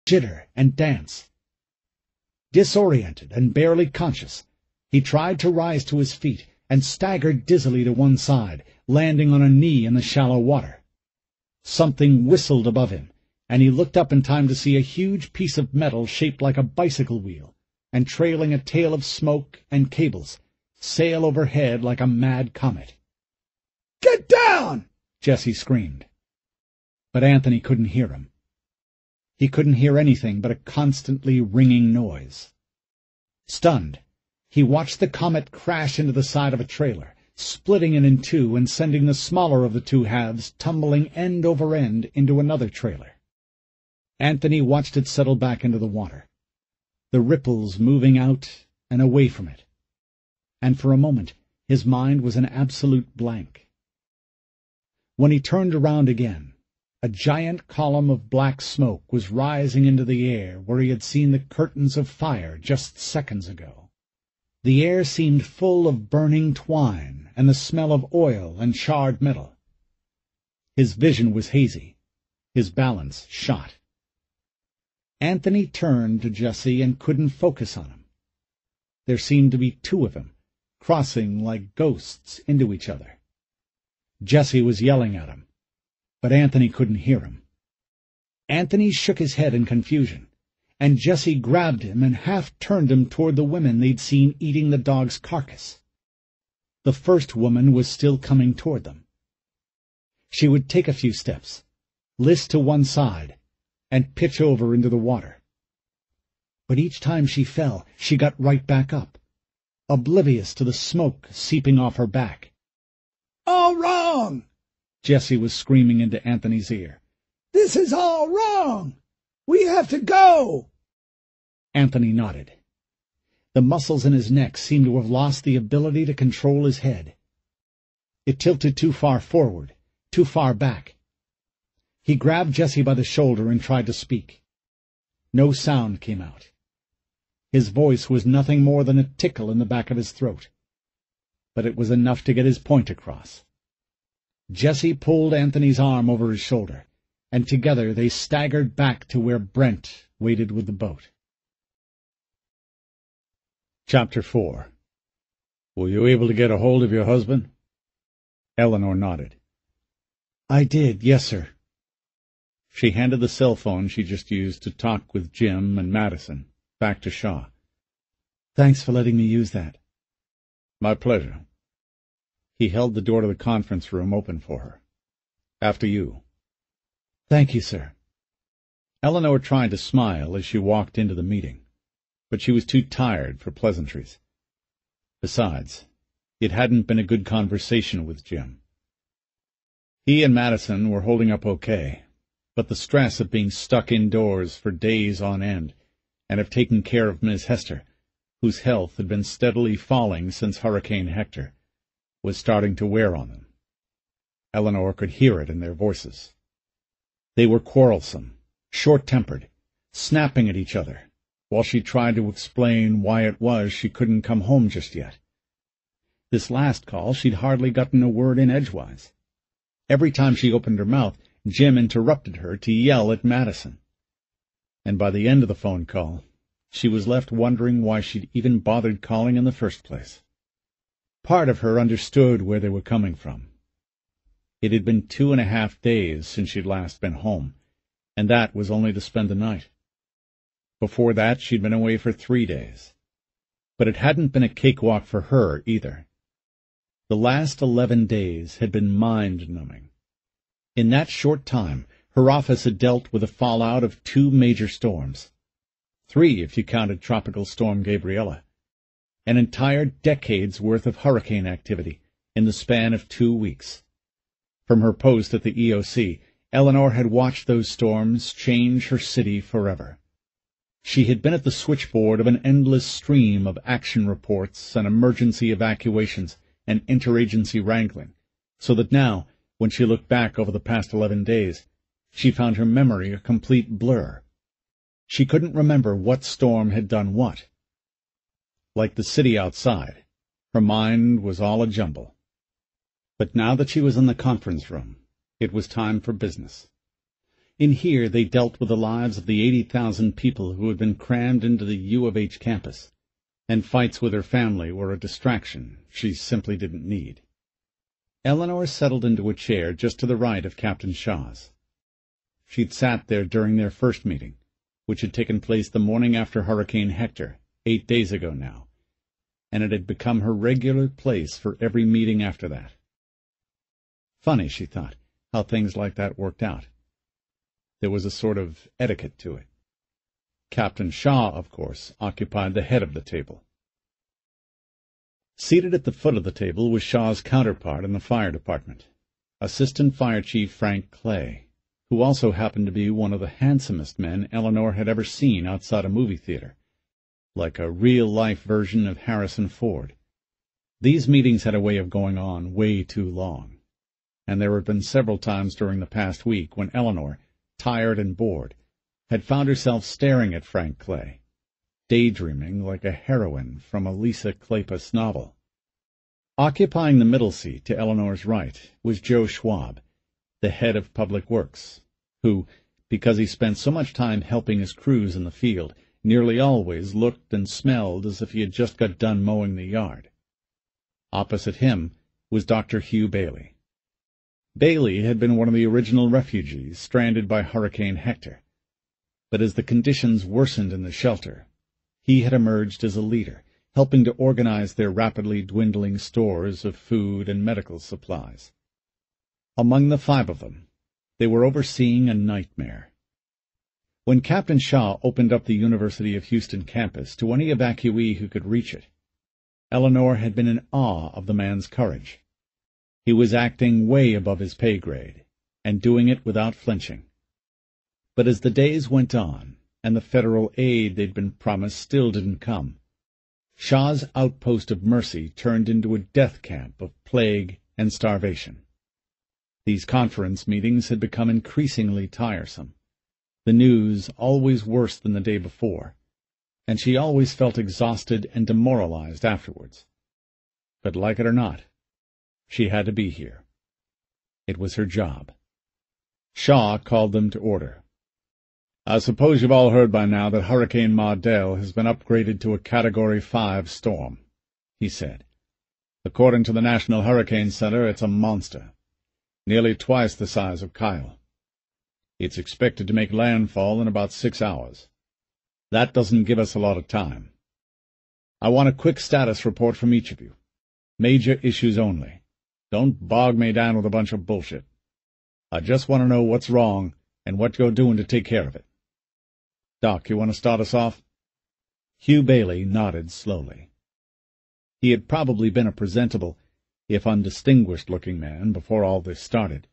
jitter, and dance. Disoriented and barely conscious, he tried to rise to his feet and staggered dizzily to one side, landing on a knee in the shallow water. Something whistled above him, and he looked up in time to see a huge piece of metal shaped like a bicycle wheel, and trailing a tail of smoke and cables, sail overhead like a mad comet. "Get down!" Jesse screamed. But Anthony couldn't hear him. He couldn't hear anything but a constantly ringing noise. Stunned, he watched the comet crash into the side of a trailer, splitting it in two and sending the smaller of the two halves tumbling end over end into another trailer. Anthony watched it settle back into the water, the ripples moving out and away from it, and for a moment his mind was an absolute blank. When he turned around again, a giant column of black smoke was rising into the air where he had seen the curtains of fire just seconds ago. The air seemed full of burning twine and the smell of oil and charred metal. His vision was hazy, his balance shot. Anthony turned to Jesse and couldn't focus on him. There seemed to be two of him, crossing like ghosts into each other. Jesse was yelling at him, but Anthony couldn't hear him. Anthony shook his head in confusion, and Jesse grabbed him and half-turned him toward the women they'd seen eating the dog's carcass. The first woman was still coming toward them. She would take a few steps, list to one side, and pitch over into the water. But each time she fell, she got right back up, oblivious to the smoke seeping off her back. "All wrong!" Jesse was screaming into Anthony's ear. "This is all wrong! We have to go!" Anthony nodded. The muscles in his neck seemed to have lost the ability to control his head. It tilted too far forward, too far back. He grabbed Jesse by the shoulder and tried to speak. No sound came out. His voice was nothing more than a tickle in the back of his throat. But it was enough to get his point across. Jesse pulled Anthony's arm over his shoulder, and together they staggered back to where Brent waited with the boat. Chapter 4. "Were you able to get a hold of your husband?" Eleanor nodded. "I did, yes, sir." She handed the cell phone she just used to talk with Jim and Madison back to Shaw. "Thanks for letting me use that." "My pleasure." He held the door to the conference room open for her. "After you." "Thank you, sir." Eleanor tried to smile as she walked into the meeting, but she was too tired for pleasantries. Besides, it hadn't been a good conversation with Jim. He and Madison were holding up okay, but the stress of being stuck indoors for days on end and of taking care of Miss Hester, whose health had been steadily falling since Hurricane Hector, was starting to wear on them. Eleanor could hear it in their voices. They were quarrelsome, short-tempered, snapping at each other, while she tried to explain why it was she couldn't come home just yet. This last call she'd hardly gotten a word in edgewise. Every time she opened her mouth, Jim interrupted her to yell at Madison. And by the end of the phone call, she was left wondering why she'd even bothered calling in the first place. Part of her understood where they were coming from. It had been 2.5 days since she'd last been home, and that was only to spend the night. Before that, she'd been away for 3 days. But it hadn't been a cakewalk for her, either. The last 11 days had been mind-numbing. In that short time, her office had dealt with the fallout of 2 major storms. 3 if you counted Tropical Storm Gabriella. An entire decade's worth of hurricane activity in the span of 2 weeks. From her post at the EOC, Eleanor had watched those storms change her city forever. She had been at the switchboard of an endless stream of action reports and emergency evacuations and interagency wrangling, so that now, when she looked back over the past 11 days, she found her memory a complete blur. She couldn't remember what storm had done what. Like the city outside, her mind was all a jumble. But now that she was in the conference room, it was time for business. In here they dealt with the lives of the 80,000 people who had been crammed into the U of H campus, and fights with her family were a distraction she simply didn't need. Eleanor settled into a chair just to the right of Captain Shaw's. She'd sat there during their first meeting, which had taken place the morning after Hurricane Hector, 8 days ago now, and it had become her regular place for every meeting after that. Funny, she thought, how things like that worked out. There was a sort of etiquette to it. Captain Shaw, of course, occupied the head of the table. Seated at the foot of the table was Shaw's counterpart in the fire department, Assistant Fire Chief Frank Clay, who also happened to be one of the handsomest men Eleanor had ever seen outside a movie theater, like a real-life version of Harrison Ford. These meetings had a way of going on way too long, and there had been several times during the past week when Eleanor, tired and bored, had found herself staring at Frank Clay, daydreaming like a heroine from a Lisa Kleypas novel. Occupying the middle seat to Eleanor's right was Joe Schwab, the head of Public Works, who, because he spent so much time helping his crews in the field, nearly always looked and smelled as if he had just got done mowing the yard. Opposite him was Dr. Hugh Bailey. Bailey had been one of the original refugees stranded by Hurricane Hector, but as the conditions worsened in the shelter, he had emerged as a leader, helping to organize their rapidly dwindling stores of food and medical supplies. Among the 5 of them, they were overseeing a nightmare. When Captain Shaw opened up the University of Houston campus to any evacuee who could reach it, Eleanor had been in awe of the man's courage. He was acting way above his pay grade, and doing it without flinching. But as the days went on, and the federal aid they'd been promised still didn't come, Shaw's outpost of mercy turned into a death camp of plague and starvation. These conference meetings had become increasingly tiresome, the news always worse than the day before, and she always felt exhausted and demoralized afterwards. But like it or not, she had to be here. It was her job. Shaw called them to order. "I suppose you've all heard by now that Hurricane Mardell has been upgraded to a Category 5 storm," he said. "According to the National Hurricane Center, it's a monster, nearly twice the size of Kyle. It's expected to make landfall in about 6 hours. That doesn't give us a lot of time. I want a quick status report from each of you. Major issues only. Don't bog me down with a bunch of bullshit. I just want to know what's wrong and what you're doing to take care of it. Doc, you want to start us off?" Hugh Bailey nodded slowly. He had probably been a presentable, if undistinguished-looking man before all this started,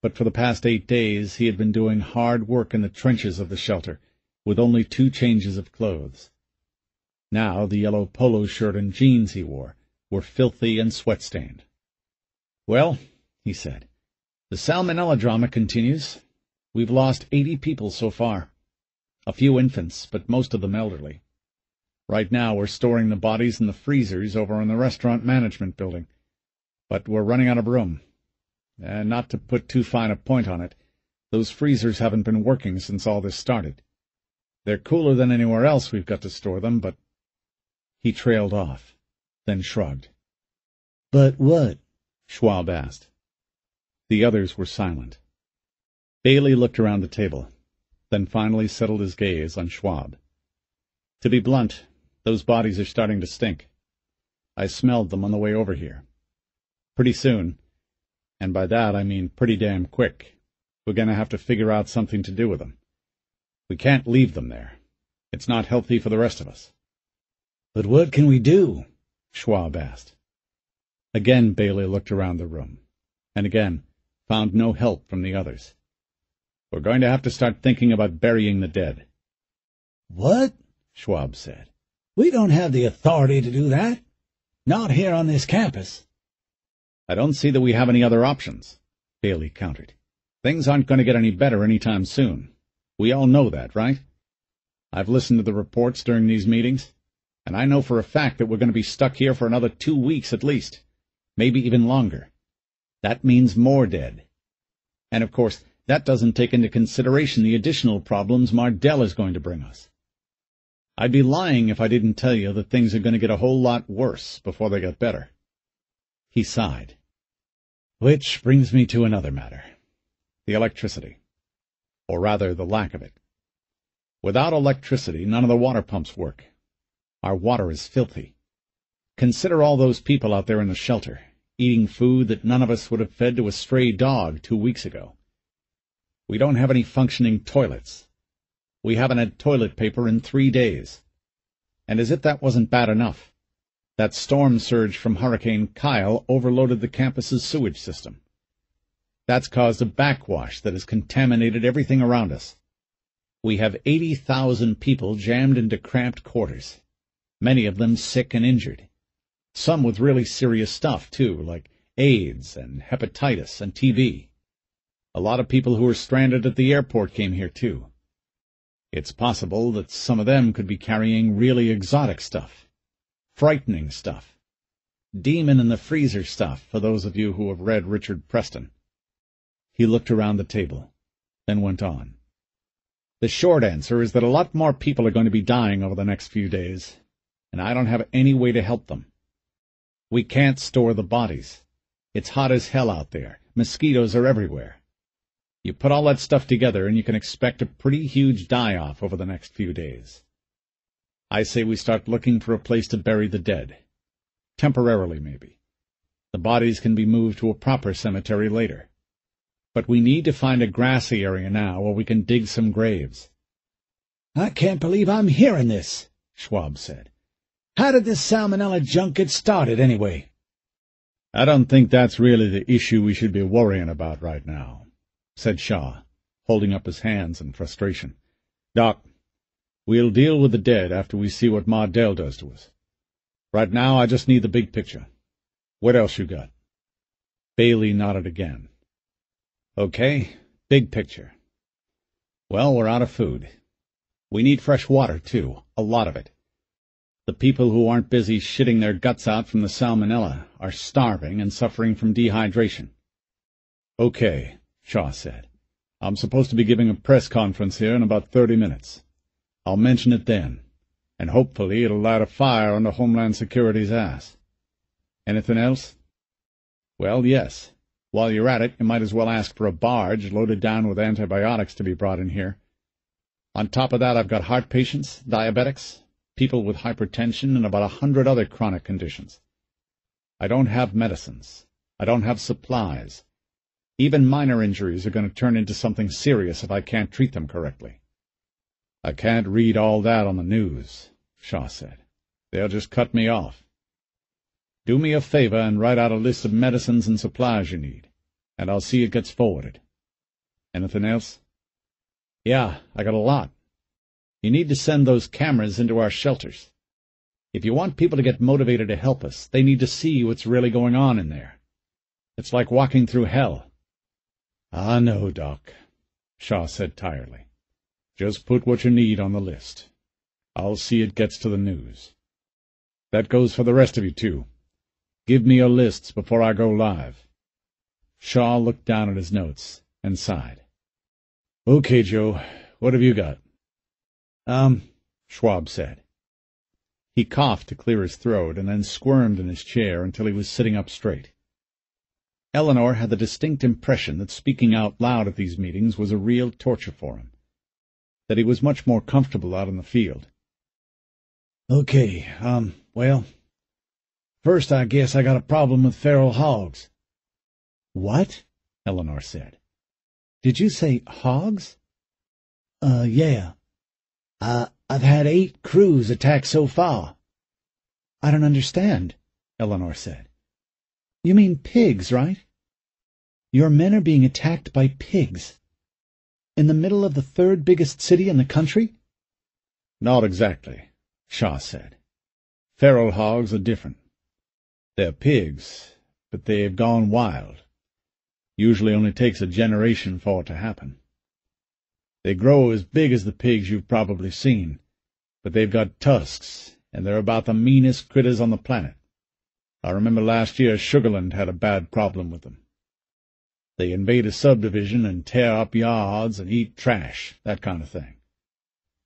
but for the past 8 days he had been doing hard work in the trenches of the shelter, with only 2 changes of clothes. Now the yellow polo shirt and jeans he wore were filthy and sweat-stained. "Well," he said, "the Salmonella drama continues. We've lost 80 people so far. A few infants, but most of them elderly. Right now we're storing the bodies in the freezers over in the restaurant management building, but we're running out of room. And not to put too fine a point on it, those freezers haven't been working since all this started. They're cooler than anywhere else we've got to store them, but—" He trailed off, then shrugged. "But what?" Schwab asked. The others were silent. Bailey looked around the table, then finally settled his gaze on Schwab. "To be blunt, those bodies are starting to stink. I smelled them on the way over here. Pretty soon, and by that I mean pretty damn quick, we're going to have to figure out something to do with them. We can't leave them there. It's not healthy for the rest of us." "But what can we do?" Schwab asked. Again Bailey looked around the room, and again found no help from the others. "We're going to have to start thinking about burying the dead." "What?" Schwab said. "We don't have the authority to do that. Not here on this campus." "I don't see that we have any other options," Bailey countered. "Things aren't going to get any better any time soon. We all know that, right? I've listened to the reports during these meetings, and I know for a fact that we're going to be stuck here for another 2 weeks at least, maybe even longer. That means more dead. And, of course, That doesn't take into consideration the additional problems Mardell is going to bring us. I'd be lying if I didn't tell you that things are going to get a whole lot worse before they get better. He sighed. Which brings me to another matter. The electricity. Or rather, the lack of it. Without electricity, none of the water pumps work. Our water is filthy. Consider all those people out there in the shelter, eating food that none of us would have fed to a stray dog 2 weeks ago. We don't have any functioning toilets. We haven't had toilet paper in 3 days. And as if that wasn't bad enough, that storm surge from Hurricane Kyle overloaded the campus's sewage system. That's caused a backwash that has contaminated everything around us. We have 80,000 people jammed into cramped quarters, many of them sick and injured. Some with really serious stuff, too, like AIDS and hepatitis and TB. A lot of people who were stranded at the airport came here, too. It's possible that some of them could be carrying really exotic stuff, frightening stuff, demon-in-the-freezer stuff, for those of you who have read Richard Preston. He looked around the table, then went on. The short answer is that a lot more people are going to be dying over the next few days, and I don't have any way to help them. We can't store the bodies. It's hot as hell out there. Mosquitoes are everywhere. You put all that stuff together, and you can expect a pretty huge die-off over the next few days. I say we start looking for a place to bury the dead. Temporarily, maybe. The bodies can be moved to a proper cemetery later. But we need to find a grassy area now where we can dig some graves. I can't believe I'm hearing this, Schwab said. How did this salmonella junk get started, anyway? I don't think that's really the issue we should be worrying about right now, said Shaw, holding up his hands in frustration. Doc, we'll deal with the dead after we see what Mardell does to us. Right now, I just need the big picture. What else you got? Bailey nodded again. Okay, big picture. Well, we're out of food. We need fresh water, too, a lot of it. The people who aren't busy shitting their guts out from the salmonella are starving and suffering from dehydration. Okay, Shaw said. I'm supposed to be giving a press conference here in about 30 minutes. I'll mention it then, and hopefully it'll light a fire under Homeland Security's ass. Anything else? Well, yes. While you're at it, you might as well ask for a barge loaded down with antibiotics to be brought in here. On top of that, I've got heart patients, diabetics, people with hypertension, and about 100 other chronic conditions. I don't have medicines. I don't have supplies. Even minor injuries are going to turn into something serious if I can't treat them correctly. I can't read all that on the news, Shaw said. They'll just cut me off. Do me a favor and write out a list of medicines and supplies you need, and I'll see it gets forwarded. Anything else? Yeah, I got a lot. You need to send those cameras into our shelters. If you want people to get motivated to help us, they need to see what's really going on in there. It's like walking through hell. I know, Doc, Shaw said tiredly. Just put what you need on the list. I'll see it gets to the news. That goes for the rest of you, too. Give me your lists before I go live. Shaw looked down at his notes and sighed. Okay, Joe, what have you got? Schwab said. He coughed to clear his throat and then squirmed in his chair until he was sitting up straight. Eleanor had the distinct impression that speaking out loud at these meetings was a real torture for him, that he was much more comfortable out in the field. Okay, well, first I guess I got a problem with feral hogs. What? Eleanor said. Did you say hogs? Yeah. I've had 8 crews attacked so far. I don't understand, Eleanor said. You mean pigs, right? Your men are being attacked by pigs. In the middle of the 3rd biggest city in the country? Not exactly, Shaw said. Feral hogs are different. They're pigs, but they've gone wild. Usually only takes a generation for it to happen. They grow as big as the pigs you've probably seen, but they've got tusks, and they're about the meanest critters on the planet. I remember last year Sugarland had a bad problem with them. They invade a subdivision and tear up yards and eat trash, that kind of thing.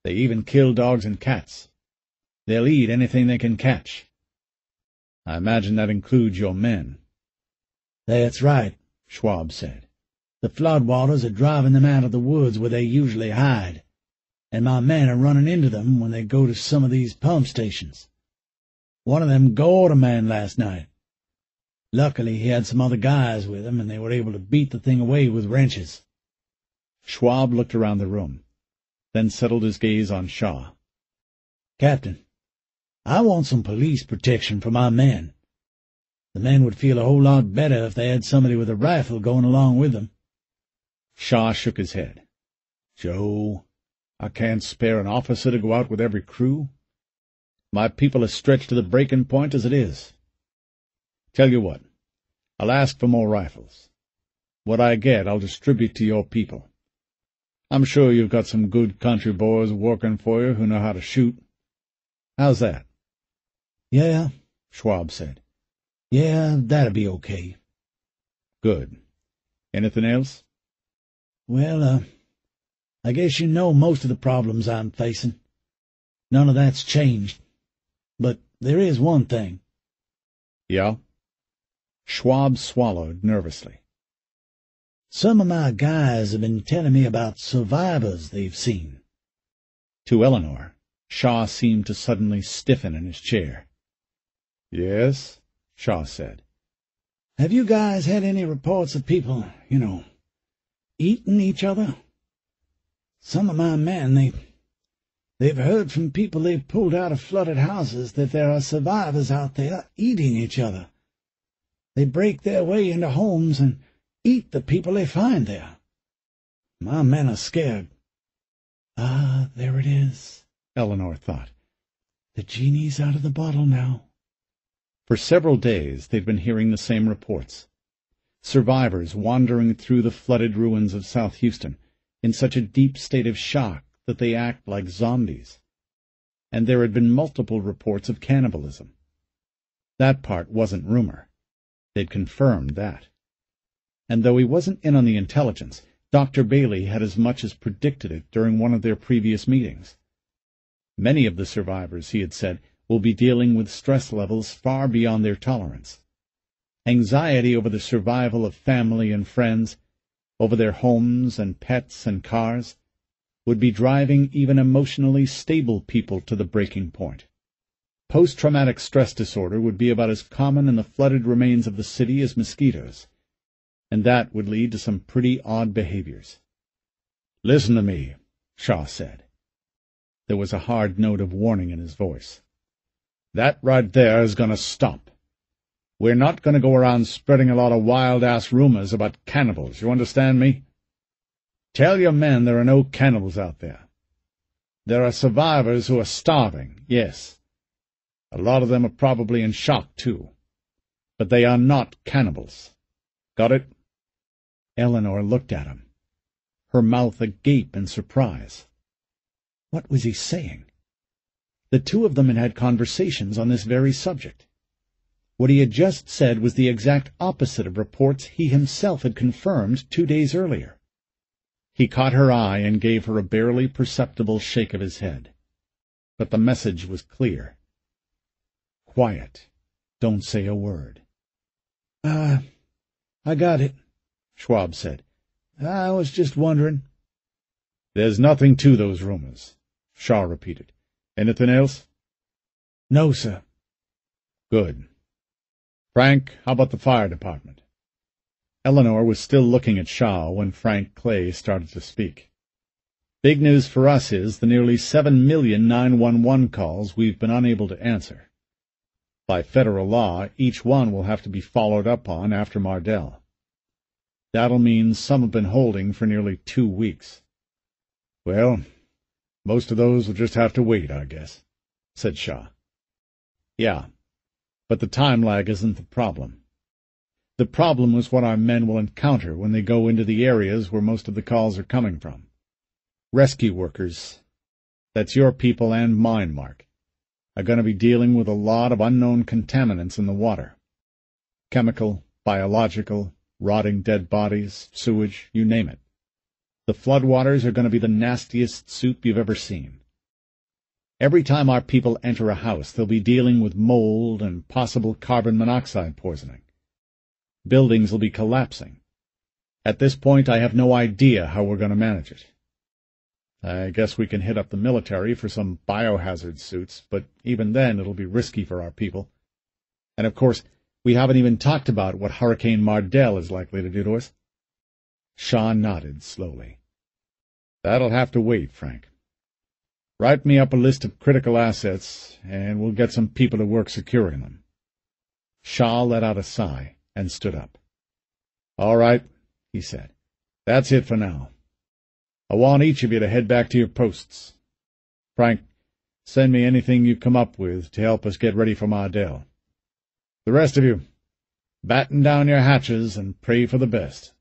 They even kill dogs and cats. They'll eat anything they can catch. I imagine that includes your men. That's right, Schwab said. The floodwaters are driving them out of the woods where they usually hide, and my men are running into them when they go to some of these pump stations. One of them gored a man last night. Luckily, he had some other guys with him, and they were able to beat the thing away with wrenches. Schwab looked around the room, then settled his gaze on Shaw. Captain, I want some police protection for my men. The men would feel a whole lot better if they had somebody with a rifle going along with them. Shaw shook his head. Joe, I can't spare an officer to go out with every crew. My people are stretched to the breaking point as it is. Tell you what, I'll ask for more rifles. What I get, I'll distribute to your people. I'm sure you've got some good country boys working for you who know how to shoot. How's that? Yeah, Schwab said. Yeah, that'll be okay. Good. Anything else? Well, I guess you know most of the problems I'm facing. None of that's changed. But there is one thing. Yeah? Schwab swallowed nervously. Some of my guys have been telling me about survivors they've seen. To Eleanor, Shaw seemed to suddenly stiffen in his chair. Yes, Shaw said. Have you guys had any reports of people, eating each other? Some of my men, they've heard from people they've pulled out of flooded houses that there are survivors out there eating each other. They break their way into homes and eat the people they find there. My men are scared. Ah, there it is, Eleanor thought. The genie's out of the bottle now. For several days they'd been hearing the same reports. Survivors wandering through the flooded ruins of South Houston in such a deep state of shock that they act like zombies. And there had been multiple reports of cannibalism. That part wasn't rumor. They'd confirmed that. And though he wasn't in on the intelligence, Dr. Bailey had as much as predicted it during one of their previous meetings. Many of the survivors, he had said, will be dealing with stress levels far beyond their tolerance. Anxiety over the survival of family and friends, over their homes and pets and cars, would be driving even emotionally stable people to the breaking point. Post-traumatic stress disorder would be about as common in the flooded remains of the city as mosquitoes, and that would lead to some pretty odd behaviors. "Listen to me," Shaw said. There was a hard note of warning in his voice. "That right there is going to stop. We're not going to go around spreading a lot of wild-ass rumors about cannibals, you understand me? Tell your men there are no cannibals out there. There are survivors who are starving, yes. A lot of them are probably in shock, too. But they are not cannibals. Got it?" Eleanor looked at him, her mouth agape in surprise. What was he saying? The two of them had had conversations on this very subject. What he had just said was the exact opposite of reports he himself had confirmed 2 days earlier. He caught her eye and gave her a barely perceptible shake of his head. But the message was clear. Quiet. Don't say a word. I got it, Schwab said. I was just wondering. There's nothing to those rumors, Shaw repeated. Anything else? No, sir. Good. Frank, how about the fire department? Eleanor was still looking at Shaw when Frank Clay started to speak. Big news for us is the nearly 7 million 911 calls we've been unable to answer. By federal law, each one will have to be followed up on after Mardel. That'll mean some have been holding for nearly 2 weeks. Well, most of those will just have to wait, I guess, said Shaw. Yeah, but the time lag isn't the problem. The problem was what our men will encounter when they go into the areas where most of the calls are coming from. Rescue workers, that's your people and mine, Mark, are going to be dealing with a lot of unknown contaminants in the water. Chemical, biological, rotting dead bodies, sewage, you name it. The floodwaters are going to be the nastiest soup you've ever seen. Every time our people enter a house, they'll be dealing with mold and possible carbon monoxide poisoning. Buildings will be collapsing. At this point, I have no idea how we're going to manage it. I guess we can hit up the military for some biohazard suits, but even then it'll be risky for our people. And of course, we haven't even talked about what Hurricane Mardell is likely to do to us. Shaw nodded slowly. That'll have to wait, Frank. Write me up a list of critical assets, and we'll get some people to work securing them. Shaw let out a sigh and stood up. All right, he said. That's it for now. I want each of you to head back to your posts. Frank, send me anything you come up with to help us get ready for Mardell. The rest of you, batten down your hatches and pray for the best.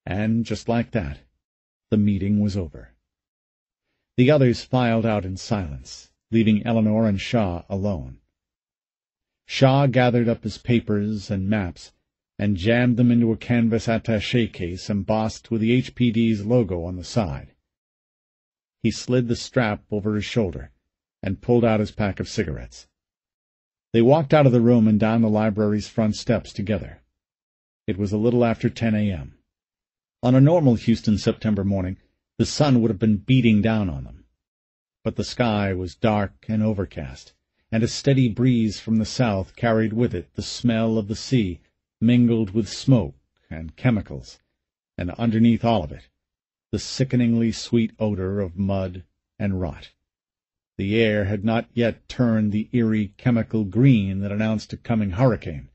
And just like that, the meeting was over. The others filed out in silence, leaving Eleanor and Shaw alone. Shaw gathered up his papers and maps and jammed them into a canvas attaché case embossed with the HPD's logo on the side. He slid the strap over his shoulder and pulled out his pack of cigarettes. They walked out of the room and down the library's front steps together. It was a little after 10 a.m. On a normal Houston September morning, the sun would have been beating down on them. But the sky was dark and overcast, and a steady breeze from the south carried with it the smell of the sea, mingled with smoke and chemicals, and underneath all of it, the sickeningly sweet odor of mud and rot. The air had not yet turned the eerie chemical green that announced a coming hurricane,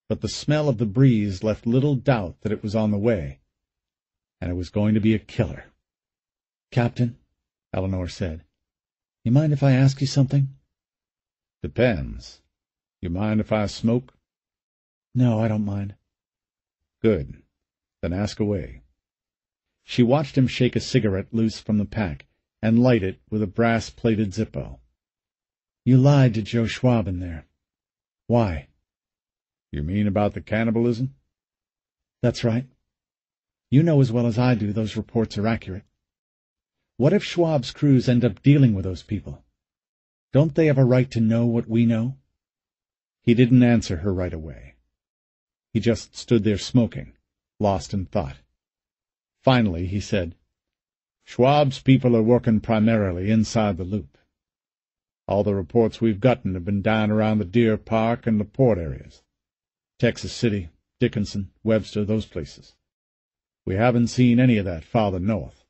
but the smell of the breeze left little doubt that it was on the way, and it was going to be a killer. "Captain," Eleanor said, "you mind if I ask you something?" "Depends. You mind if I smoke?" "No, I don't mind." "Good. Then ask away." She watched him shake a cigarette loose from the pack and light it with a brass-plated Zippo. "You lied to Joe Schwab in there. Why?" "You mean about the cannibalism?" "That's right. You know as well as I do those reports are accurate. What if Schwab's crews end up dealing with those people? Don't they have a right to know what we know?" He didn't answer her right away. He just stood there smoking, lost in thought. Finally he said, "Schwab's people are working primarily inside the loop. All the reports we've gotten have been down around the Deer Park and the port areas. Texas City, Dickinson, Webster, those places. We haven't seen any of that farther north."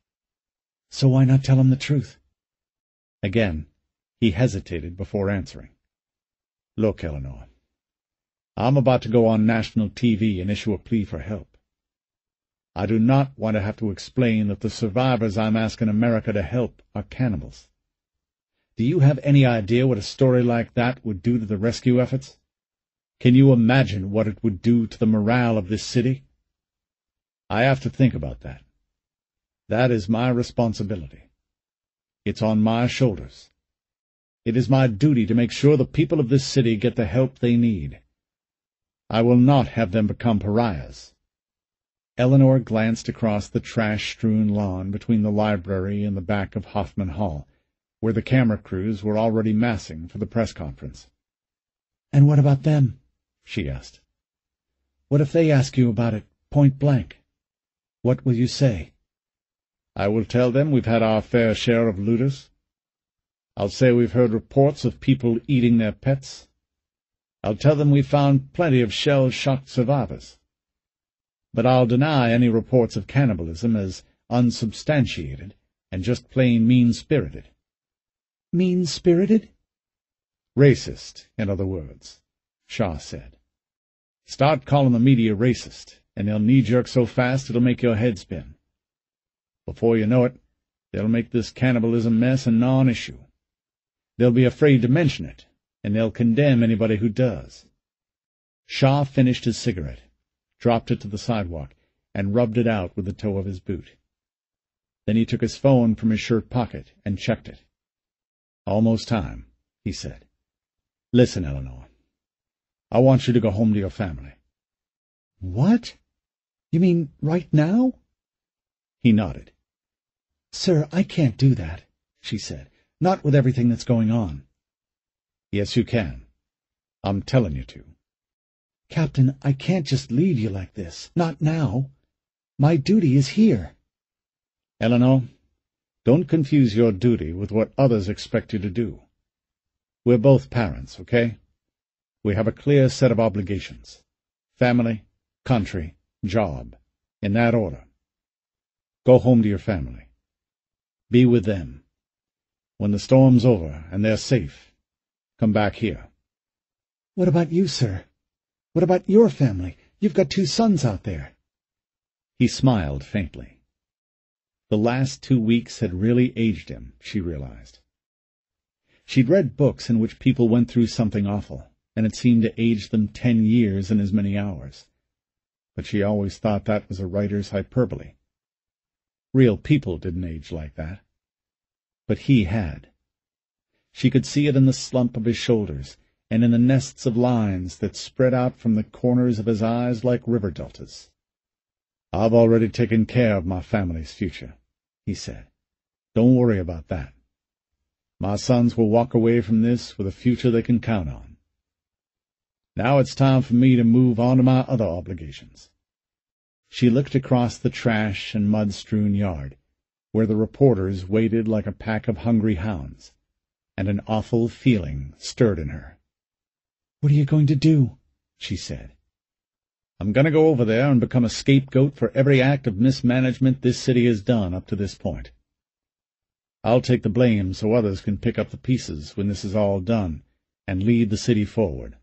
"So why not tell him the truth?" Again he hesitated before answering. "Look, Eleanor, I'm about to go on national TV and issue a plea for help. I do not want to have to explain that the survivors I'm asking America to help are cannibals. Do you have any idea what a story like that would do to the rescue efforts? Can you imagine what it would do to the morale of this city? I have to think about that. That is my responsibility. It's on my shoulders. It is my duty to make sure the people of this city get the help they need. I will not have them become pariahs." Eleanor glanced across the trash-strewn lawn between the library and the back of Hoffman Hall, where the camera crews were already massing for the press conference. "And what about them?" she asked. "What if they ask you about it, point blank? What will you say?" "I will tell them we've had our fair share of looters. I'll say we've heard reports of people eating their pets. I'll tell them we've found plenty of shell-shocked survivors. But I'll deny any reports of cannibalism as unsubstantiated and just plain mean-spirited." "Mean-spirited?" "Racist, in other words," Shaw said. "Start calling the media racist, and they'll knee-jerk so fast it'll make your head spin. Before you know it, they'll make this cannibalism mess a non-issue. They'll be afraid to mention it, and they'll condemn anybody who does." Shaw finished his cigarette, dropped it to the sidewalk, and rubbed it out with the toe of his boot. Then he took his phone from his shirt pocket and checked it. "Almost time," he said. "Listen, Eleanor, I want you to go home to your family." What? You mean right now? He nodded. Sir, I can't do that, she said. Not with everything that's going on. Yes, you can. I'm telling you to. Captain, I can't just leave you like this. Not now. My duty is here. Eleanor, don't confuse your duty with what others expect you to do. We're both parents, okay? We have a clear set of obligations. Family, country, job. In that order. Go home to your family. Be with them. When the storm's over and they're safe, come back here. What about you, sir? What about your family? You've got 2 sons out there. He smiled faintly. The last 2 weeks had really aged him, she realized. She'd read books in which people went through something awful, and it seemed to age them 10 years in as many hours. But she always thought that was a writer's hyperbole. Real people didn't age like that. But he had. She could see it in the slump of his shoulders, and in the nests of lines that spread out from the corners of his eyes like river deltas. I've already taken care of my family's future, he said. Don't worry about that. My sons will walk away from this with a future they can count on. Now it's time for me to move on to my other obligations. She looked across the trash and mud-strewn yard, where the reporters waited like a pack of hungry hounds, and an awful feeling stirred in her. What are you going to do? She said. I'm going to go over there and become a scapegoat for every act of mismanagement this city has done up to this point. I'll take the blame so others can pick up the pieces when this is all done and lead the city forward.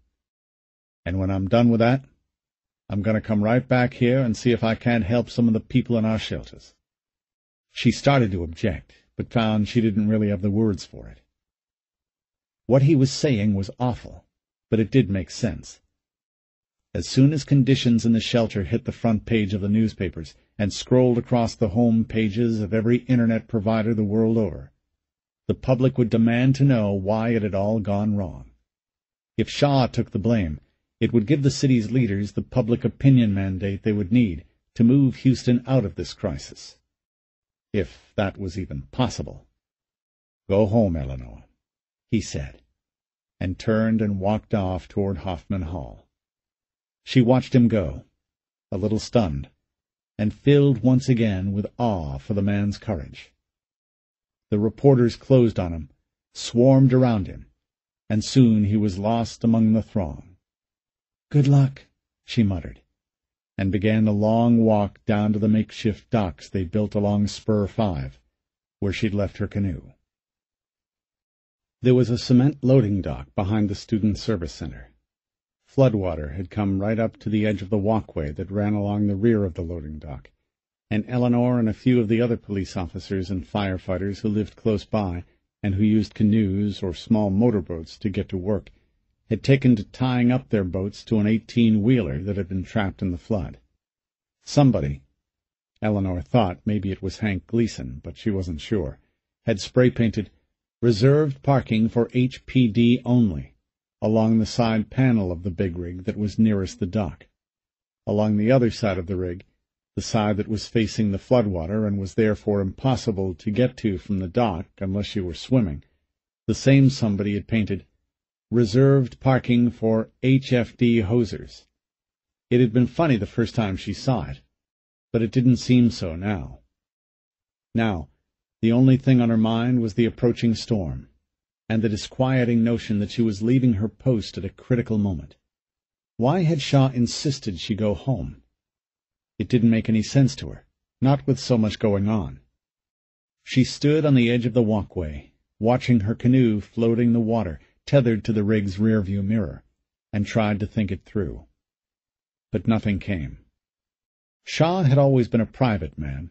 And when I'm done with that, I'm going to come right back here and see if I can't help some of the people in our shelters. She started to object, but found she didn't really have the words for it. What he was saying was awful, but it did make sense. As soon as conditions in the shelter hit the front page of the newspapers and scrolled across the home pages of every Internet provider the world over, the public would demand to know why it had all gone wrong. If Shaw took the blame, it would give the city's leaders the public opinion mandate they would need to move Houston out of this crisis. If that was even possible. Go home, Eleanor, he said, and turned and walked off toward Hoffman Hall. She watched him go, a little stunned, and filled once again with awe for the man's courage. The reporters closed on him, swarmed around him, and soon he was lost among the throng. Good luck, she muttered, and began the long walk down to the makeshift docks they built along Spur 5, where she'd left her canoe. There was a cement loading dock behind the Student Service Center. Floodwater had come right up to the edge of the walkway that ran along the rear of the loading dock, and Eleanor and a few of the other police officers and firefighters who lived close by and who used canoes or small motorboats to get to work had taken to tying up their boats to an 18-wheeler that had been trapped in the flood. Somebody, Eleanor thought maybe it was Hank Gleason, but she wasn't sure, had spray-painted "Reserved parking for HPD only" along the side panel of the big rig that was nearest the dock. Along the other side of the rig, the side that was facing the floodwater and was therefore impossible to get to from the dock unless you were swimming, the same somebody had painted "Reserved parking for HFD hosers." It had been funny the first time she saw it, but it didn't seem so now. Now, the only thing on her mind was the approaching storm, and the disquieting notion that she was leaving her post at a critical moment. Why had Shaw insisted she go home? It didn't make any sense to her, not with so much going on. She stood on the edge of the walkway, watching her canoe floating the water, tethered to the rig's rear-view mirror, and tried to think it through. But nothing came. Shaw had always been a private man,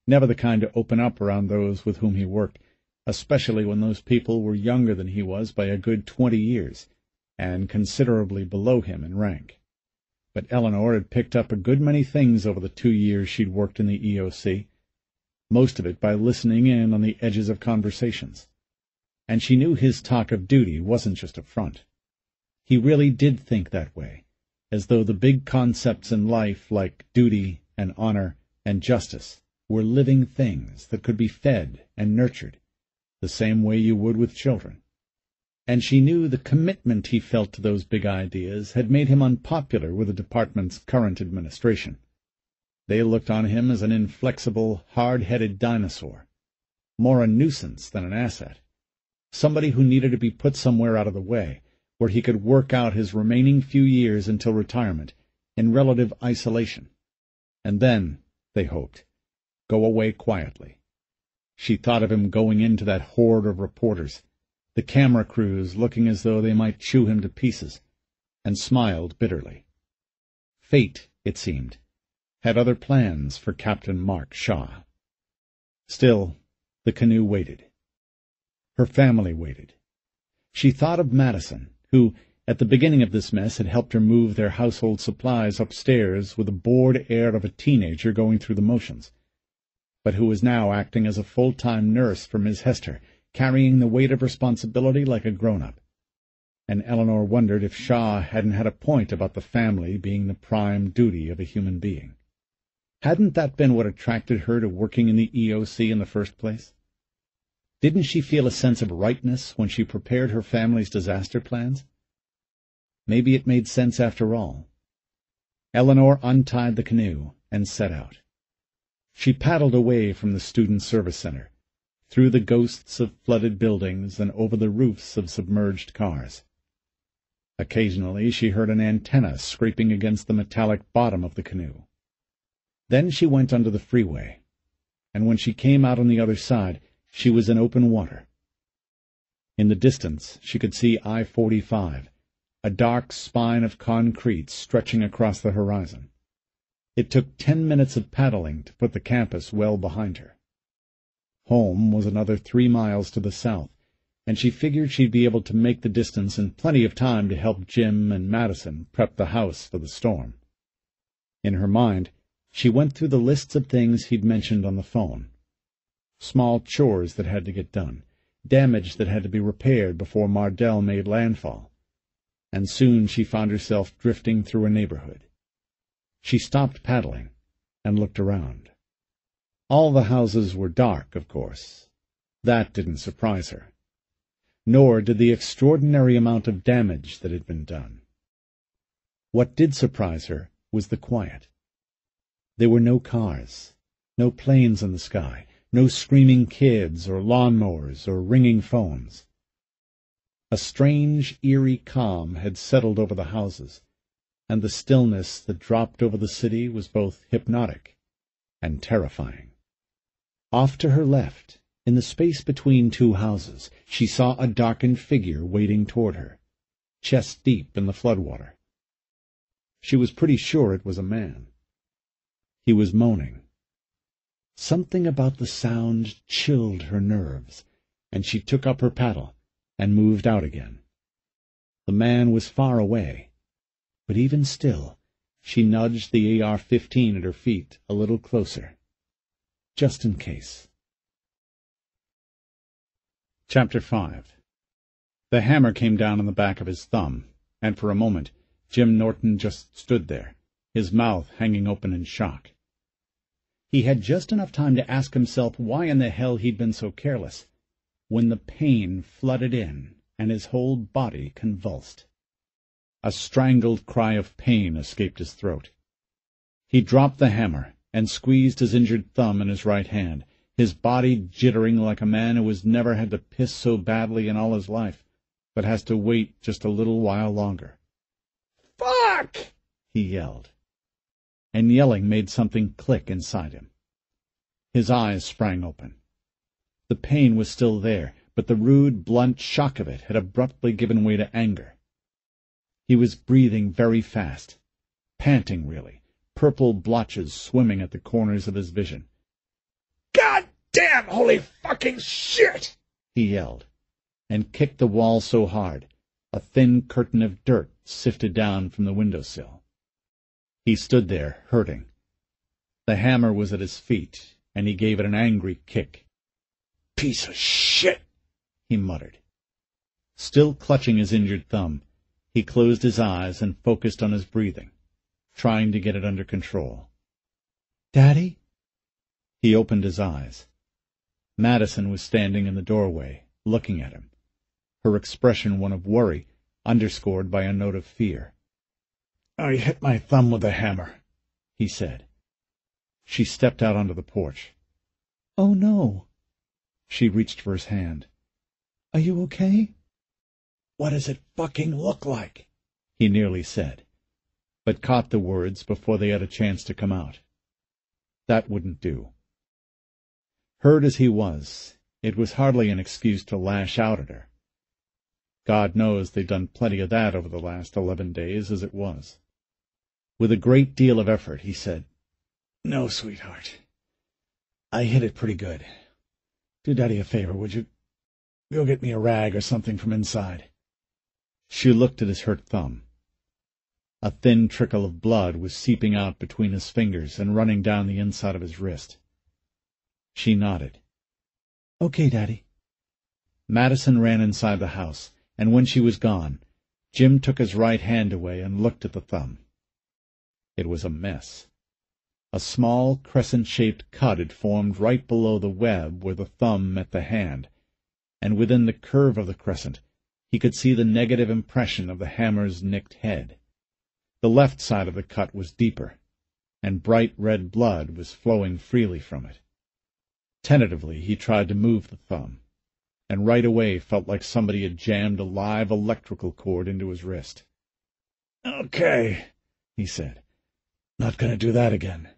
never the kind to open up around those with whom he worked, especially when those people were younger than he was by a good 20 years, and considerably below him in rank. But Eleanor had picked up a good many things over the 2 years she'd worked in the EOC, most of it by listening in on the edges of conversations. And she knew his talk of duty wasn't just a front. He really did think that way, as though the big concepts in life like duty and honor and justice were living things that could be fed and nurtured the same way you would with children. And she knew the commitment he felt to those big ideas had made him unpopular with the department's current administration. They looked on him as an inflexible, hard-headed dinosaur, more a nuisance than an asset, somebody who needed to be put somewhere out of the way, where he could work out his remaining few years until retirement in relative isolation, and then, they hoped, go away quietly. She thought of him going into that horde of reporters, the camera crews looking as though they might chew him to pieces, and smiled bitterly. Fate, it seemed, had other plans for Captain Mark Shaw. Still, the canoe waited. Her family waited. She thought of Madison, who, at the beginning of this mess, had helped her move their household supplies upstairs with the bored air of a teenager going through the motions, but who was now acting as a full-time nurse for Miss Hester, carrying the weight of responsibility like a grown-up. And Eleanor wondered if Shaw hadn't had a point about the family being the prime duty of a human being. Hadn't that been what attracted her to working in the EOC in the first place? Didn't she feel a sense of rightness when she prepared her family's disaster plans? Maybe it made sense after all. Eleanor untied the canoe and set out. She paddled away from the Student Service Center, through the ghosts of flooded buildings and over the roofs of submerged cars. Occasionally she heard an antenna scraping against the metallic bottom of the canoe. Then she went under the freeway, and when she came out on the other side, she was in open water. In the distance she could see I-45, a dark spine of concrete stretching across the horizon. It took 10 minutes of paddling to put the campus well behind her. Home was another 3 miles to the south, and she figured she'd be able to make the distance in plenty of time to help Jim and Madison prep the house for the storm. In her mind, she went through the lists of things he'd mentioned on the phone. Small chores that had to get done, damage that had to be repaired before Mardell made landfall, and soon she found herself drifting through a neighborhood. She stopped paddling and looked around. All the houses were dark, of course. That didn't surprise her. Nor did the extraordinary amount of damage that had been done. What did surprise her was the quiet. There were no cars, no planes in the sky, no screaming kids or lawnmowers or ringing phones. A strange, eerie calm had settled over the houses, and the stillness that dropped over the city was both hypnotic and terrifying. Off to her left, in the space between two houses, she saw a darkened figure wading toward her, chest deep in the floodwater. She was pretty sure it was a man. He was moaning. Something about the sound chilled her nerves, and she took up her paddle and moved out again. The man was far away, but even still, she nudged the AR-15 at her feet a little closer, just in case. Chapter 5. The hammer came down on the back of his thumb, and for a moment Jim Norton just stood there, his mouth hanging open in shock. He had just enough time to ask himself why in the hell he'd been so careless, when the pain flooded in and his whole body convulsed. A strangled cry of pain escaped his throat. He dropped the hammer and squeezed his injured thumb in his right hand, his body jittering like a man who has never had to piss so badly in all his life, but has to wait just a little while longer. "Fuck!" he yelled. And yelling made something click inside him. His eyes sprang open. The pain was still there, but the rude, blunt shock of it had abruptly given way to anger. He was breathing very fast, panting really, purple blotches swimming at the corners of his vision. "God damn holy fucking shit!" he yelled, and kicked the wall so hard, a thin curtain of dirt sifted down from the window-sill. He stood there, hurting. The hammer was at his feet, and he gave it an angry kick. "Piece of shit!" he muttered. Still clutching his injured thumb, He closed his eyes and focused on his breathing, trying to get it under control. "Daddy?" He opened his eyes. Madison was standing in the doorway, looking at him, her expression one of worry, underscored by a note of fear. "I hit my thumb with a hammer," he said. She stepped out onto the porch. "Oh, no." She reached for his hand. "Are you okay?" "What does it fucking look like?" he nearly said, but caught the words before they had a chance to come out. That wouldn't do. Hurt as he was, it was hardly an excuse to lash out at her. God knows they'd done plenty of that over the last 11 days as it was. With a great deal of effort, he said, "No, sweetheart. I hit it pretty good. Do Daddy a favor, would you? Go get me a rag or something from inside." She looked at his hurt thumb. A thin trickle of blood was seeping out between his fingers and running down the inside of his wrist. She nodded. "Okay, Daddy." Madison ran inside the house, and when she was gone, Jim took his right hand away and looked at the thumb. It was a mess. A small crescent-shaped cut had formed right below the web where the thumb met the hand, and within the curve of the crescent he could see the negative impression of the hammer's nicked head. The left side of the cut was deeper, and bright red blood was flowing freely from it. Tentatively he tried to move the thumb, and right away felt like somebody had jammed a live electrical cord into his wrist. "Okay," he said. "Not gonna do that again."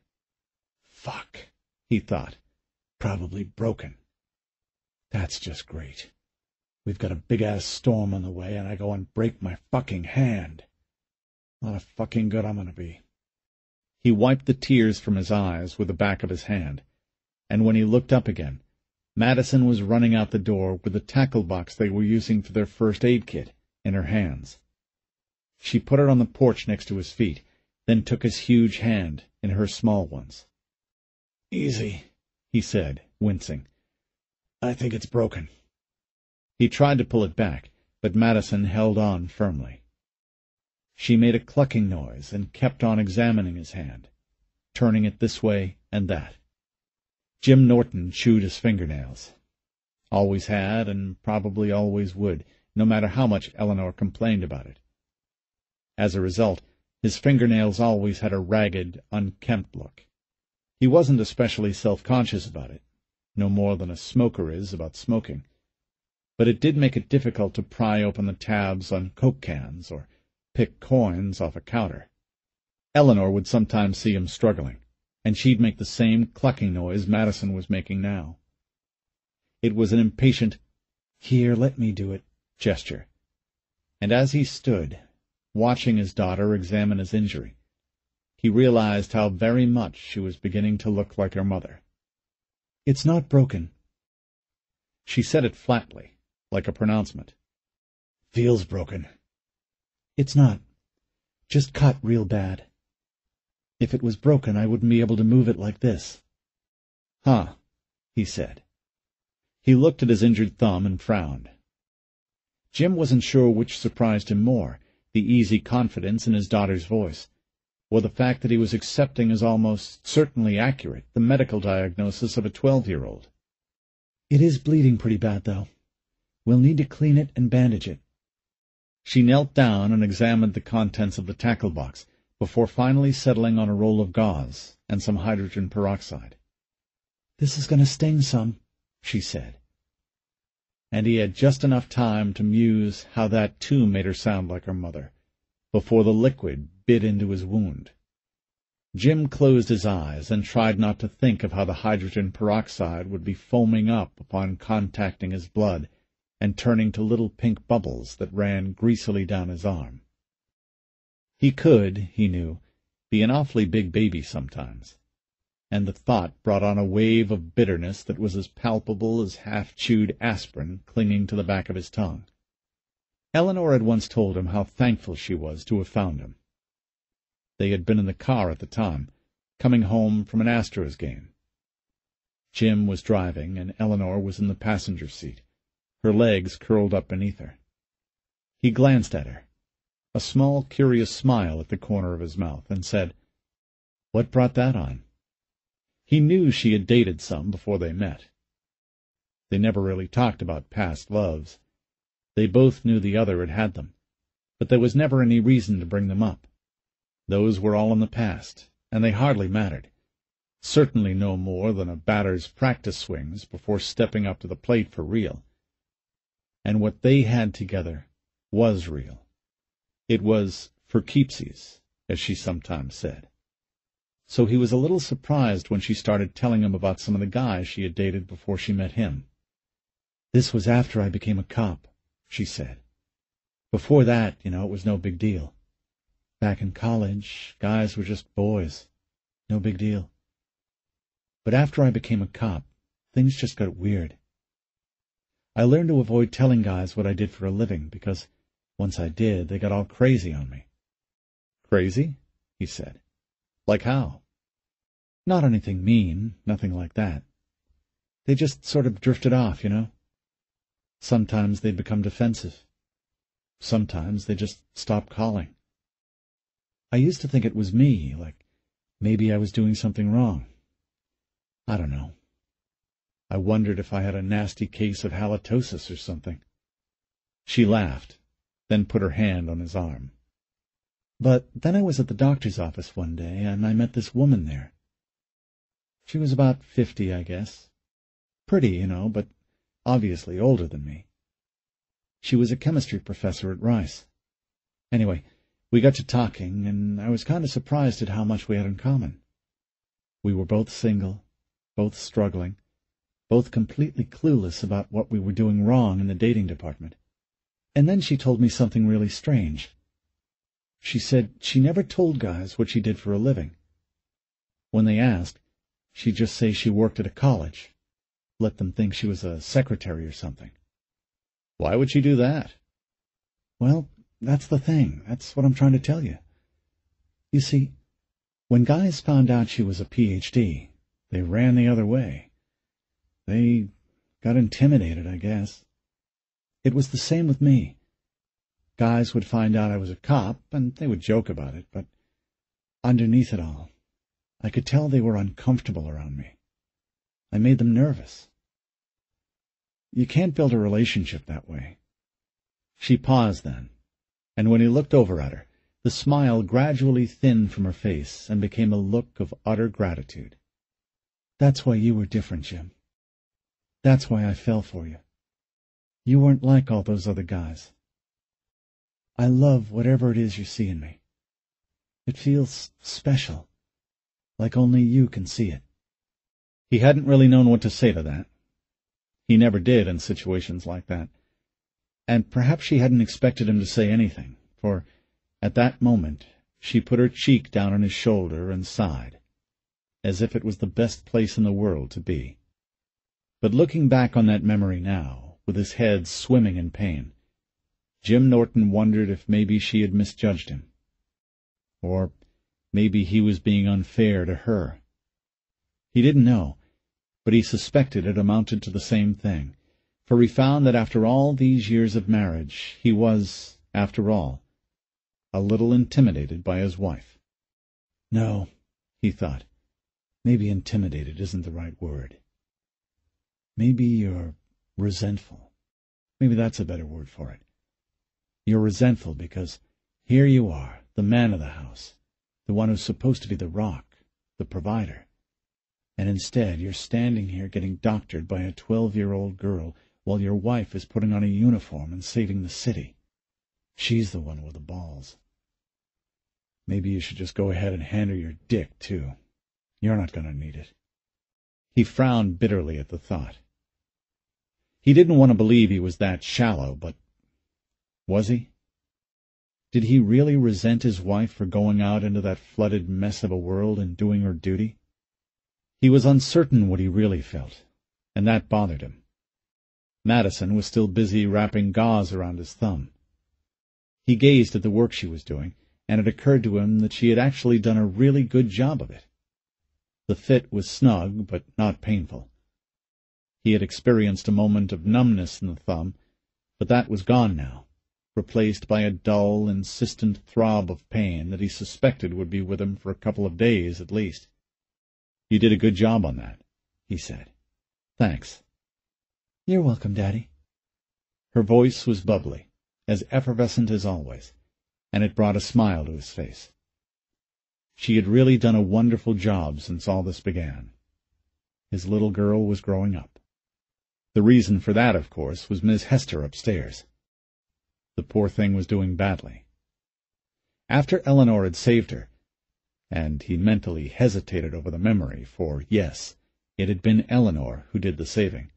Fuck, he thought. Probably broken. That's just great. We've got a big-ass storm on the way, and I go and break my fucking hand. What a fucking good I'm gonna be. He wiped the tears from his eyes with the back of his hand, and when he looked up again, Madison was running out the door with the tackle box they were using for their first aid kit in her hands. She put it on the porch next to his feet, then took his huge hand in her small ones. "Easy," he said, wincing. "I think it's broken." He tried to pull it back, but Madison held on firmly. She made a clucking noise and kept on examining his hand, turning it this way and that. Jim Norton chewed his fingernails. Always had, and probably always would, no matter how much Eleanor complained about it. As a result, his fingernails always had a ragged, unkempt look. He wasn't especially self-conscious about it, no more than a smoker is about smoking. But it did make it difficult to pry open the tabs on Coke cans or pick coins off a counter. Eleanor would sometimes see him struggling, and she'd make the same clucking noise Madison was making now. It was an impatient, "Here, let me do it," gesture, and as he stood, watching his daughter examine his injury, he realized how very much she was beginning to look like her mother. "It's not broken." She said it flatly, like a pronouncement. "Feels broken." "It's not. Just cut real bad. If it was broken, I wouldn't be able to move it like this." "Huh," he said. He looked at his injured thumb and frowned. Jim wasn't sure which surprised him more, the easy confidence in his daughter's voice, or the fact that he was accepting as almost certainly accurate the medical diagnosis of a 12-year-old. "It is bleeding pretty bad, though. We'll need to clean it and bandage it." She knelt down and examined the contents of the tackle box before finally settling on a roll of gauze and some hydrogen peroxide. "This is going to sting some," she said. And he had just enough time to muse how that too made her sound like her mother, before the liquid bit into his wound. Jim closed his eyes and tried not to think of how the hydrogen peroxide would be foaming up upon contacting his blood and turning to little pink bubbles that ran greasily down his arm. He could, he knew, be an awfully big baby sometimes, and the thought brought on a wave of bitterness that was as palpable as half-chewed aspirin clinging to the back of his tongue. Eleanor had once told him how thankful she was to have found him. They had been in the car at the time, coming home from an Astros game. Jim was driving, and Eleanor was in the passenger seat, her legs curled up beneath her. He glanced at her, a small, curious smile at the corner of his mouth, and said, "What brought that on?" He knew she had dated some before they met. They never really talked about past loves. They both knew the other had had them, but there was never any reason to bring them up. Those were all in the past, and they hardly mattered. Certainly no more than a batter's practice swings before stepping up to the plate for real. And what they had together was real. It was for keepsies, as she sometimes said. So he was a little surprised when she started telling him about some of the guys she had dated before she met him. "This was after I became a cop," she said. "Before that, it was no big deal. Back in college, guys were just boys. No big deal. But after I became a cop, things just got weird. I learned to avoid telling guys what I did for a living, because once I did, they got all crazy on me." "Crazy?" he said. "Like how?" "Not anything mean, nothing like that. They just sort of drifted off, Sometimes they'd become defensive. Sometimes they just stopped calling. I used to think it was me, like maybe I was doing something wrong. I don't know. I wondered if I had a nasty case of halitosis or something." She laughed, then put her hand on his arm. "But then I was at the doctor's office one day, and I met this woman there. She was about 50, I guess. Pretty, but obviously older than me. She was a chemistry professor at Rice. Anyway, we got to talking, and I was kind of surprised at how much we had in common. We were both single, both struggling, both completely clueless about what we were doing wrong in the dating department. And then she told me something really strange. She said she never told guys what she did for a living. When they asked, she'd just say she worked at a college, let them think she was a secretary or something." "Why would she do that?" "Well, that's the thing. That's what I'm trying to tell you. You see, when guys found out she was a Ph.D., they ran the other way. They got intimidated, I guess. It was the same with me. Guys would find out I was a cop, and they would joke about it, but underneath it all, I could tell they were uncomfortable around me. I made them nervous. You can't build a relationship that way." She paused then, and when he looked over at her, the smile gradually thinned from her face and became a look of utter gratitude. "That's why you were different, Jim. That's why I fell for you. You weren't like all those other guys. I love whatever it is you see in me. It feels special, like only you can see it." He hadn't really known what to say to that. He never did in situations like that. And perhaps she hadn't expected him to say anything, for at that moment she put her cheek down on his shoulder and sighed, as if it was the best place in the world to be. But looking back on that memory now, with his head swimming in pain, Jim Norton wondered if maybe she had misjudged him. Or maybe he was being unfair to her. He didn't know, but he suspected it amounted to the same thing, for he found that after all these years of marriage he was, after all, a little intimidated by his wife. "No," he thought, "maybe intimidated isn't the right word. Maybe you're resentful. Maybe that's a better word for it. You're resentful because here you are, the man of the house, the one who's supposed to be the rock, the provider. And instead you're standing here getting doctored by a 12-year-old girl while your wife is putting on a uniform and saving the city. She's the one with the balls. Maybe you should just go ahead and hand her your dick, too. You're not going to need it." He frowned bitterly at the thought. He didn't want to believe he was that shallow, but was he? Did he really resent his wife for going out into that flooded mess of a world and doing her duty? He was uncertain what he really felt, and that bothered him. Madison was still busy wrapping gauze around his thumb. He gazed at the work she was doing, and it occurred to him that she had actually done a really good job of it. The fit was snug, but not painful. He had experienced a moment of numbness in the thumb, but that was gone now, replaced by a dull, insistent throb of pain that he suspected would be with him for a couple of days at least. "You did a good job on that," he said. "Thanks." "You're welcome, Daddy." Her voice was bubbly, as effervescent as always, and it brought a smile to his face. She had really done a wonderful job since all this began. His little girl was growing up. The reason for that, of course, was Miss Hester upstairs. The poor thing was doing badly. After Eleanor had saved her, and he mentally hesitated over the memory, for, yes, it had been Eleanor who did the saving,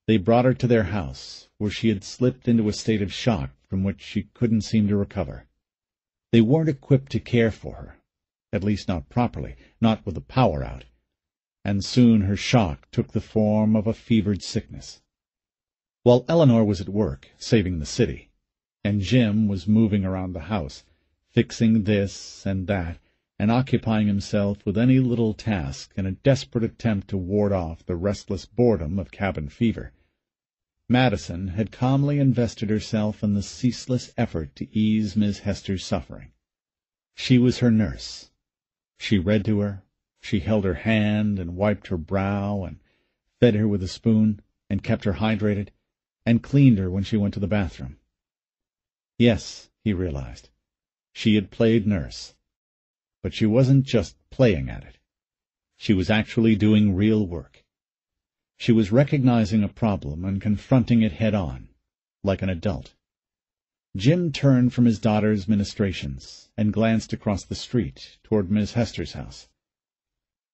they brought her to their house, where she had slipped into a state of shock from which she couldn't seem to recover. They weren't equipped to care for her, at least not properly, not with the power out, and soon her shock took the form of a fevered sickness. While Eleanor was at work, saving the city, and Jim was moving around the house, fixing this and that, and occupying himself with any little task in a desperate attempt to ward off the restless boredom of cabin fever, Madison had calmly invested herself in the ceaseless effort to ease Miss Hester's suffering. She was her nurse. She read to her, she held her hand and wiped her brow and fed her with a spoon and kept her hydrated and cleaned her when she went to the bathroom. Yes, he realized, she had played nurse. But she wasn't just playing at it. She was actually doing real work. She was recognizing a problem and confronting it head-on, like an adult. Jim turned from his daughter's ministrations and glanced across the street toward Miss Hester's house.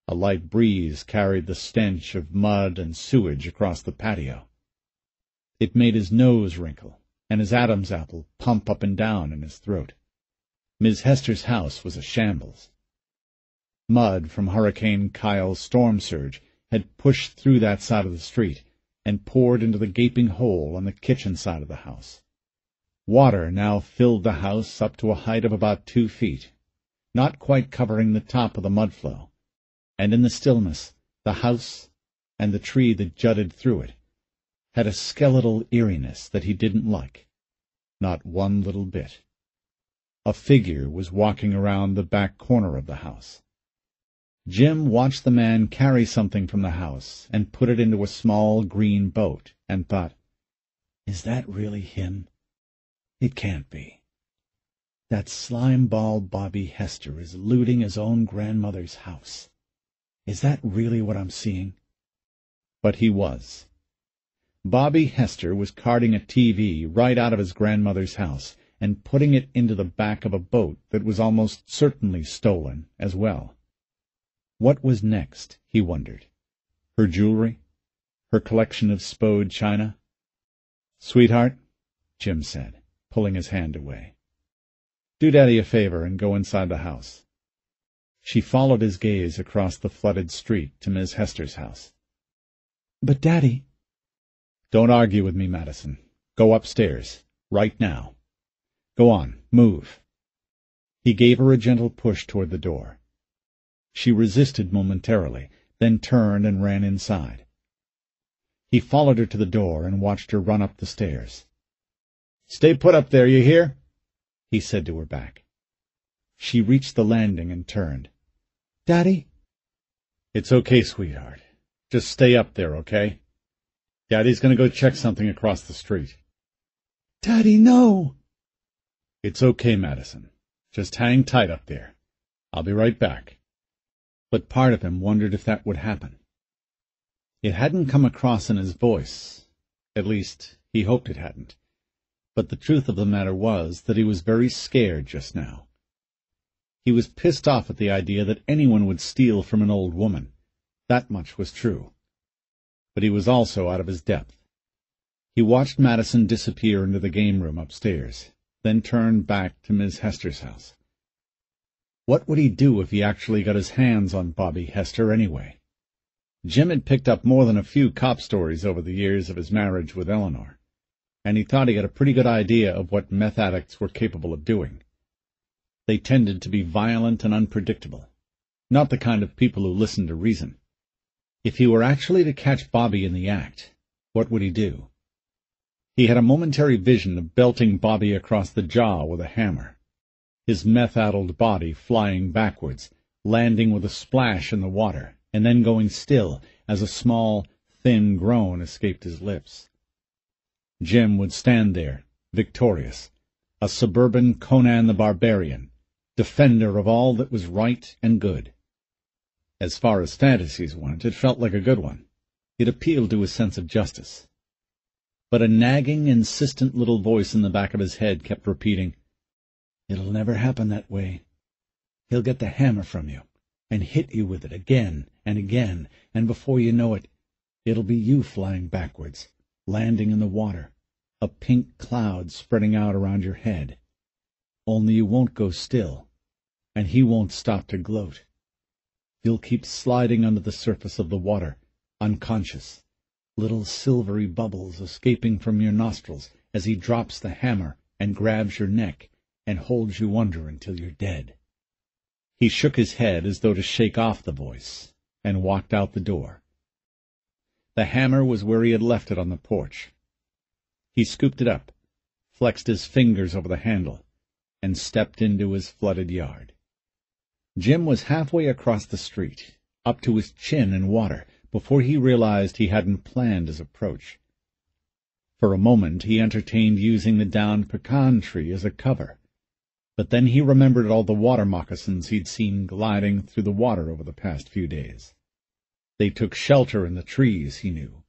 A light breeze carried the stench of mud and sewage across the patio. It made his nose wrinkle and his Adam's apple pump up and down in his throat. Miss Hester's house was a shambles. Mud from Hurricane Kyle's storm surge had pushed through that side of the street and poured into the gaping hole on the kitchen side of the house. Water now filled the house up to a height of about 2 feet, not quite covering the top of the mud flow, and in the stillness the house and the tree that jutted through it had a skeletal eeriness that he didn't like, not one little bit. A figure was walking around the back corner of the house. Jim watched the man carry something from the house and put it into a small green boat, and thought, "Is that really him? It can't be. That slime-ball Bobby Hester is looting his own grandmother's house. Is that really what I'm seeing?" But he was. Bobby Hester was carting a TV right out of his grandmother's house and putting it into the back of a boat that was almost certainly stolen as well. What was next, he wondered? Her jewelry? Her collection of Spode china? "Sweetheart," Jim said, pulling his hand away, "do Daddy a favor and go inside the house." She followed his gaze across the flooded street to Miss Hester's house. "But, Daddy—" "Don't argue with me, Madison. Go upstairs, right now. Go on, move." He gave her a gentle push toward the door. She resisted momentarily, then turned and ran inside. He followed her to the door and watched her run up the stairs. "Stay put up there, you hear?" he said to her back. She reached the landing and turned. "Daddy?" "It's okay, sweetheart. Just stay up there, okay? Daddy's going to go check something across the street." "Daddy, no!" "It's okay, Madison. Just hang tight up there. I'll be right back." But part of him wondered if that would happen. It hadn't come across in his voice. At least, he hoped it hadn't. But the truth of the matter was that he was very scared just now. He was pissed off at the idea that anyone would steal from an old woman. That much was true. But he was also out of his depth. He watched Madison disappear into the game room upstairs, then turned back to Miss Hester's house. What would he do if he actually got his hands on Bobby Hester anyway? Jim had picked up more than a few cop stories over the years of his marriage with Eleanor, and he thought he had a pretty good idea of what meth addicts were capable of doing. They tended to be violent and unpredictable, not the kind of people who listened to reason. If he were actually to catch Bobby in the act, what would he do? He had a momentary vision of belting Bobby across the jaw with a hammer, his meth-addled body flying backwards, landing with a splash in the water, and then going still as a small, thin groan escaped his lips. Jim would stand there, victorious, a suburban Conan the Barbarian, defender of all that was right and good. As far as fantasies went, it felt like a good one. It appealed to his sense of justice. But a nagging, insistent little voice in the back of his head kept repeating, "It'll never happen that way. He'll get the hammer from you, and hit you with it again and again, and before you know it, it'll be you flying backwards, landing in the water, a pink cloud spreading out around your head. Only you won't go still, and he won't stop to gloat. You'll keep sliding under the surface of the water, unconscious, little silvery bubbles escaping from your nostrils as he drops the hammer and grabs your neck and holds you under until you're dead." He shook his head as though to shake off the voice, and walked out the door. The hammer was where he had left it on the porch. He scooped it up, flexed his fingers over the handle, and stepped into his flooded yard. Jim was halfway across the street, up to his chin in water, before he realized he hadn't planned his approach. For a moment he entertained using the downed pecan tree as a cover, but then he remembered all the water moccasins he'd seen gliding through the water over the past few days. They took shelter in the trees, he knew,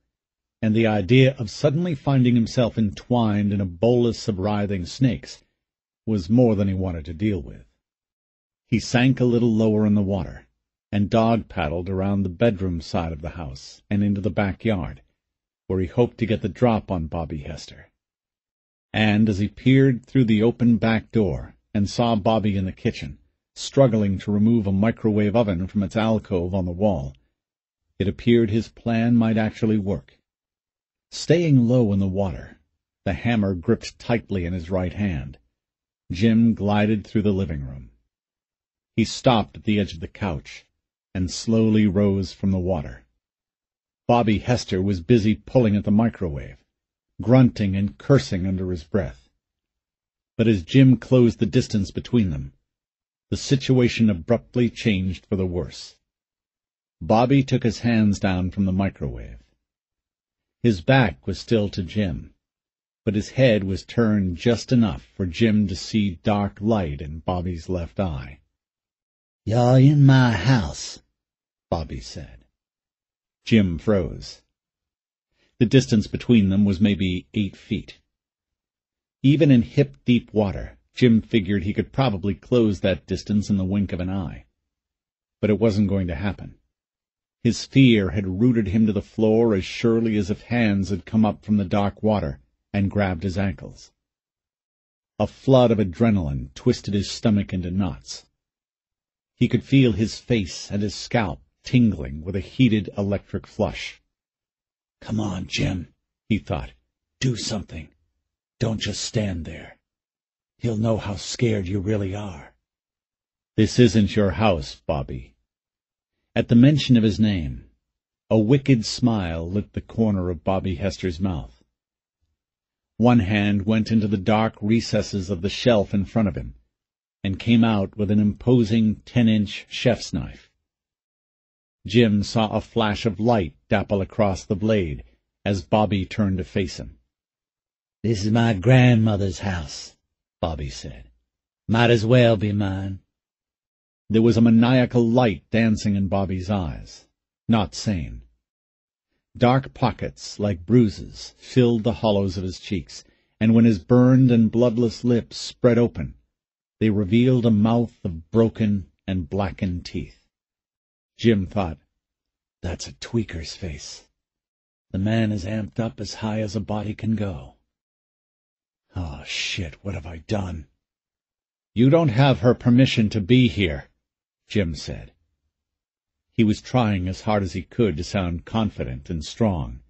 and the idea of suddenly finding himself entwined in a bolus of writhing snakes was more than he wanted to deal with. He sank a little lower in the water, and dog-paddled around the bedroom side of the house and into the backyard, where he hoped to get the drop on Bobby Hester. And as he peered through the open back door and saw Bobby in the kitchen, struggling to remove a microwave oven from its alcove on the wall, it appeared his plan might actually work. Staying low in the water, the hammer gripped tightly in his right hand, Jim glided through the living room. He stopped at the edge of the couch and slowly rose from the water. Bobby Hester was busy pulling at the microwave, grunting and cursing under his breath. But as Jim closed the distance between them, the situation abruptly changed for the worse. Bobby took his hands down from the microwave. His back was still to Jim, but his head was turned just enough for Jim to see dark light in Bobby's left eye. "You're in my house," Bobby said. Jim froze. The distance between them was maybe 8 feet. Even in hip-deep water, Jim figured he could probably close that distance in the wink of an eye. But it wasn't going to happen. His fear had rooted him to the floor as surely as if hands had come up from the dark water and grabbed his ankles. A flood of adrenaline twisted his stomach into knots. He could feel his face and his scalp tingling with a heated electric flush. "Come on, Jim," he thought. "Do something. Don't just stand there. He'll know how scared you really are." "This isn't your house, Bobby." At the mention of his name, a wicked smile lit the corner of Bobby Hester's mouth. One hand went into the dark recesses of the shelf in front of him, and came out with an imposing 10-inch chef's knife. Jim saw a flash of light dapple across the blade as Bobby turned to face him. "This is my grandmother's house," Bobby said. "Might as well be mine." There was a maniacal light dancing in Bobby's eyes, not sane. Dark pockets, like bruises, filled the hollows of his cheeks, and when his burned and bloodless lips spread open, they revealed a mouth of broken and blackened teeth. Jim thought, "That's a tweaker's face. The man is amped up as high as a body can go." "Oh, shit, what have I done?" "You don't have her permission to be here," Jim said. He was trying as hard as he could to sound confident and strong,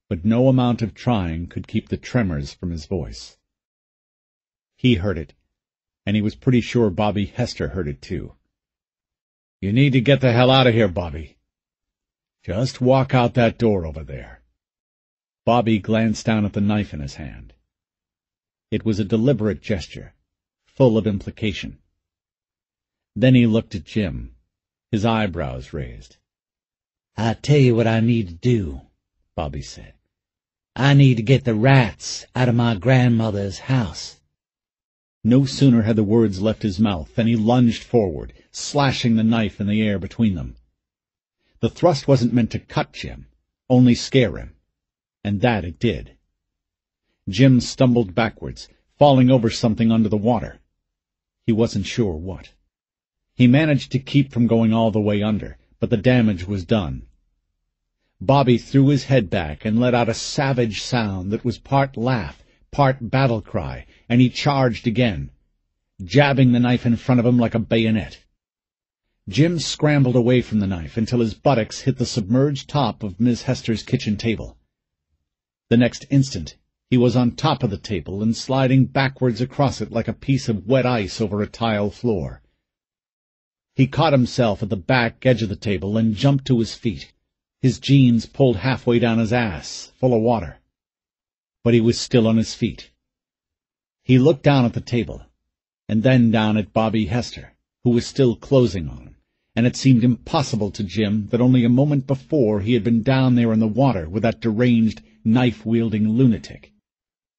but no amount of trying could keep the tremors from his voice. He heard it, and he was pretty sure Bobby Hester heard it too. "You need to get the hell out of here, Bobby. Just walk out that door over there." Bobby glanced down at the knife in his hand. It was a deliberate gesture, full of implication. Then he looked at Jim, his eyebrows raised. "I tell you what I need to do," Bobby said. "I need to get the rats out of my grandmother's house." No sooner had the words left his mouth than he lunged forward, slashing the knife in the air between them. The thrust wasn't meant to cut Jim, only scare him, and that it did. Jim stumbled backwards, falling over something under the water. He wasn't sure what. He managed to keep from going all the way under, but the damage was done. Bobby threw his head back and let out a savage sound that was part laugh, part battle cry, and he charged again, jabbing the knife in front of him like a bayonet. Jim scrambled away from the knife until his buttocks hit the submerged top of Miss Hester's kitchen table. The next instant he was on top of the table and sliding backwards across it like a piece of wet ice over a tile floor. He caught himself at the back edge of the table and jumped to his feet, his jeans pulled halfway down his ass, full of water. But he was still on his feet. He looked down at the table, and then down at Bobby Hester, who was still closing on him, and it seemed impossible to Jim that only a moment before he had been down there in the water with that deranged, knife-wielding lunatic.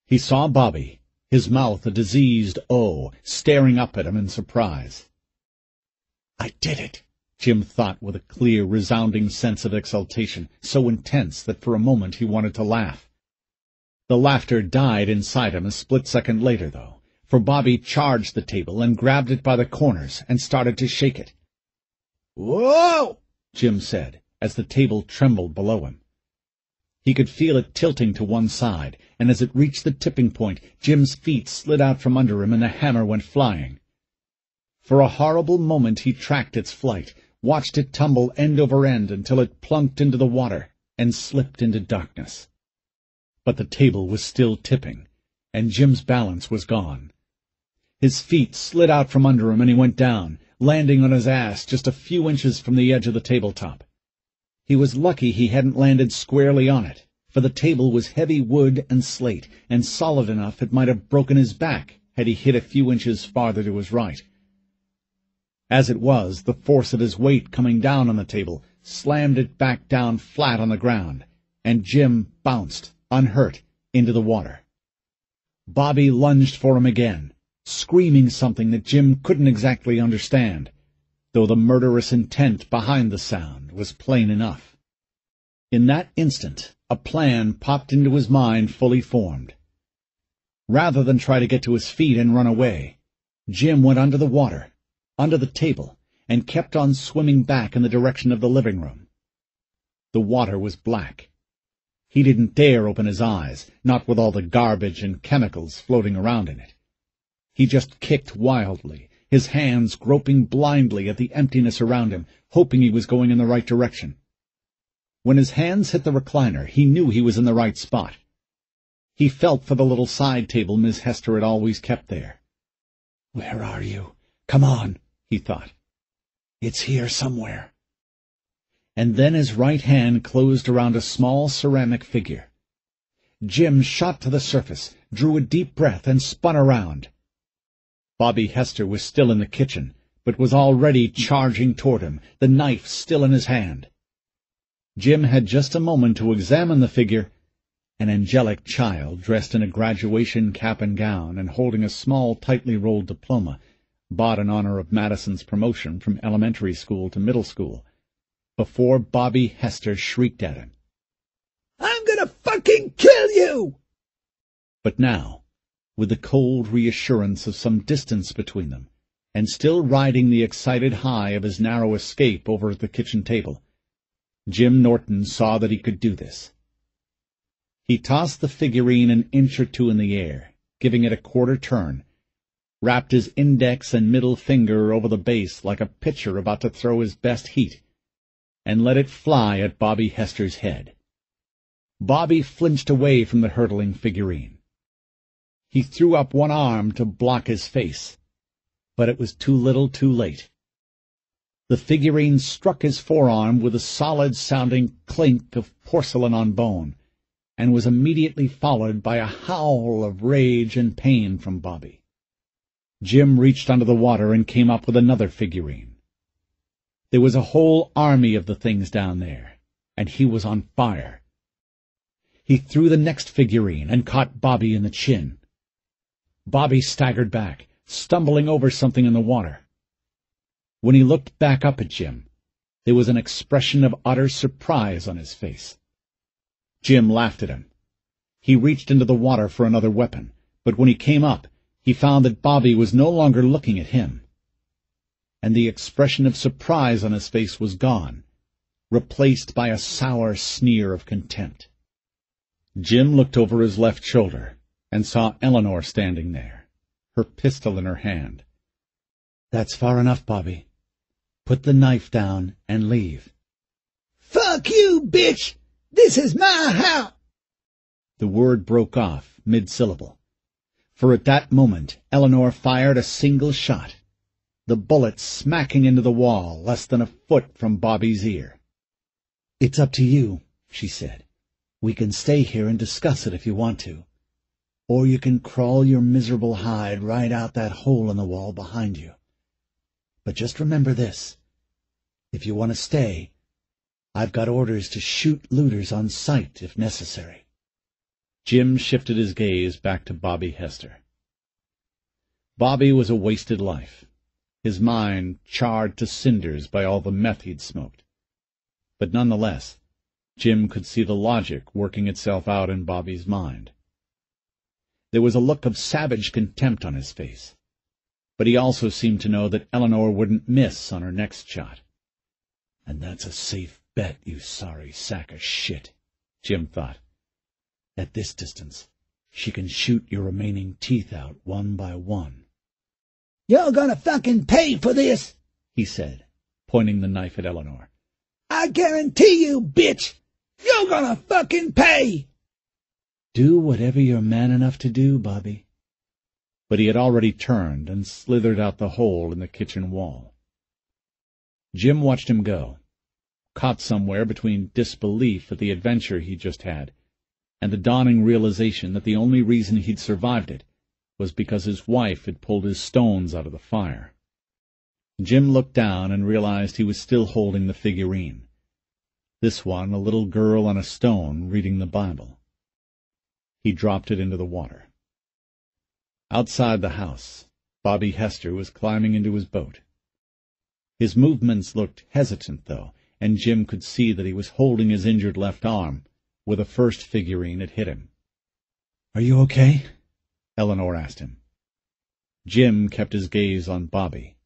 He saw Bobby, his mouth a diseased O, staring up at him in surprise. "I did it," Jim thought with a clear, resounding sense of exultation, so intense that for a moment he wanted to laugh. The laughter died inside him a split second later, though, for Bobby charged the table and grabbed it by the corners and started to shake it. "Whoa!" Jim said, as the table trembled below him. He could feel it tilting to one side, and as it reached the tipping point, Jim's feet slid out from under him and the hammer went flying. For a horrible moment he tracked its flight, watched it tumble end over end until it plunked into the water and slipped into darkness. But the table was still tipping, and Jim's balance was gone. His feet slid out from under him and he went down, landing on his ass just a few inches from the edge of the tabletop. He was lucky he hadn't landed squarely on it, for the table was heavy wood and slate, and solid enough it might have broken his back had he hit a few inches farther to his right. As it was, the force of his weight coming down on the table slammed it back down flat on the ground, and Jim bounced, unhurt, into the water. Bobby lunged for him again, screaming something that Jim couldn't exactly understand, though the murderous intent behind the sound was plain enough. In that instant, a plan popped into his mind fully formed. Rather than try to get to his feet and run away, Jim went under the water, under the table, and kept on swimming back in the direction of the living room. The water was black. He didn't dare open his eyes, not with all the garbage and chemicals floating around in it. He just kicked wildly, his hands groping blindly at the emptiness around him, hoping he was going in the right direction. When his hands hit the recliner, he knew he was in the right spot. He felt for the little side table Miss Hester had always kept there. "Where are you? Come on," he thought. "It's here somewhere." And then his right hand closed around a small ceramic figure. Jim shot to the surface, drew a deep breath, and spun around. Bobby Hester was still in the kitchen, but was already charging toward him, the knife still in his hand. Jim had just a moment to examine the figure, an angelic child dressed in a graduation cap and gown and holding a small, tightly rolled diploma, bought in honor of Madison's promotion from elementary school to middle school, before Bobby Hester shrieked at him, "I'm gonna fucking kill you!" But now, with the cold reassurance of some distance between them, and still riding the excited high of his narrow escape over at the kitchen table, Jim Norton saw that he could do this. He tossed the figurine an inch or two in the air, giving it a quarter turn, wrapped his index and middle finger over the base like a pitcher about to throw his best heat, and let it fly at Bobby Hester's head. Bobby flinched away from the hurtling figurine. He threw up one arm to block his face, but it was too little too late. The figurine struck his forearm with a solid-sounding clink of porcelain on bone, and was immediately followed by a howl of rage and pain from Bobby. Jim reached under the water and came up with another figurine. There was a whole army of the things down there, and he was on fire. He threw the next figurine and caught Bobby in the chin. Bobby staggered back, stumbling over something in the water. When he looked back up at Jim, there was an expression of utter surprise on his face. Jim laughed at him. He reached into the water for another weapon, but when he came up, he found that Bobby was no longer looking at him. And the expression of surprise on his face was gone, replaced by a sour sneer of contempt. Jim looked over his left shoulder and saw Eleanor standing there, her pistol in her hand. "That's far enough, Bobby. Put the knife down and leave." "Fuck you, bitch! This is my house!" The word broke off mid-syllable, for at that moment Eleanor fired a single shot, the bullet smacking into the wall less than a foot from Bobby's ear. "It's up to you," she said. "We can stay here and discuss it if you want to, or you can crawl your miserable hide right out that hole in the wall behind you. But just remember this. If you want to stay, I've got orders to shoot looters on sight if necessary." Jim shifted his gaze back to Bobby Hester. Bobby was a wasted life, his mind charred to cinders by all the meth he'd smoked. But nonetheless, Jim could see the logic working itself out in Bobby's mind. There was a look of savage contempt on his face, but he also seemed to know that Eleanor wouldn't miss on her next shot. "And that's a safe bet, you sorry sack of shit," Jim thought. "At this distance, she can shoot your remaining teeth out one by one." "You're gonna fucking pay for this," he said, pointing the knife at Eleanor. "I guarantee you, bitch! You're gonna fucking pay!" "Do whatever you're man enough to do, Bobby." But he had already turned and slithered out the hole in the kitchen wall. Jim watched him go, caught somewhere between disbelief at the adventure he'd just had and the dawning realization that the only reason he'd survived it was because his wife had pulled his stones out of the fire. Jim looked down and realized he was still holding the figurine, this one a little girl on a stone reading the Bible. He dropped it into the water. Outside the house, Bobby Hester was climbing into his boat. His movements looked hesitant, though, and Jim could see that he was holding his injured left arm where the first figurine had hit him. "Are you okay?" Eleanor asked him. Jim kept his gaze on Bobby.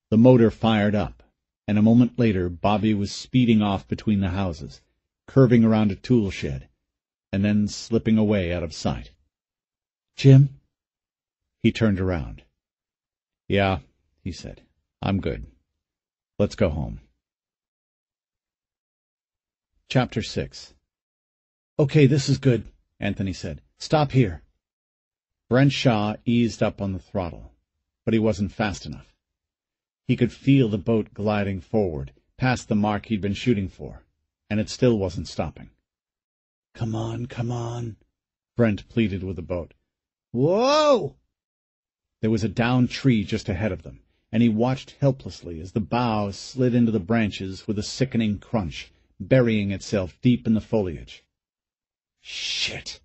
The motor fired up, and a moment later Bobby was speeding off between the houses, curving around a tool shed, and then slipping away out of sight. "Jim?" He turned around. "Yeah," he said. "I'm good. Let's go home." Chapter 6. "Okay, this is good," Anthony said. "Stop here." Brent Shaw eased up on the throttle, but he wasn't fast enough. He could feel the boat gliding forward, past the mark he'd been shooting for, and it still wasn't stopping. "Come on," Brent pleaded with the boat. "Whoa!" There was a downed tree just ahead of them, and he watched helplessly as the bough slid into the branches with a sickening crunch, burying itself deep in the foliage. "Shit!"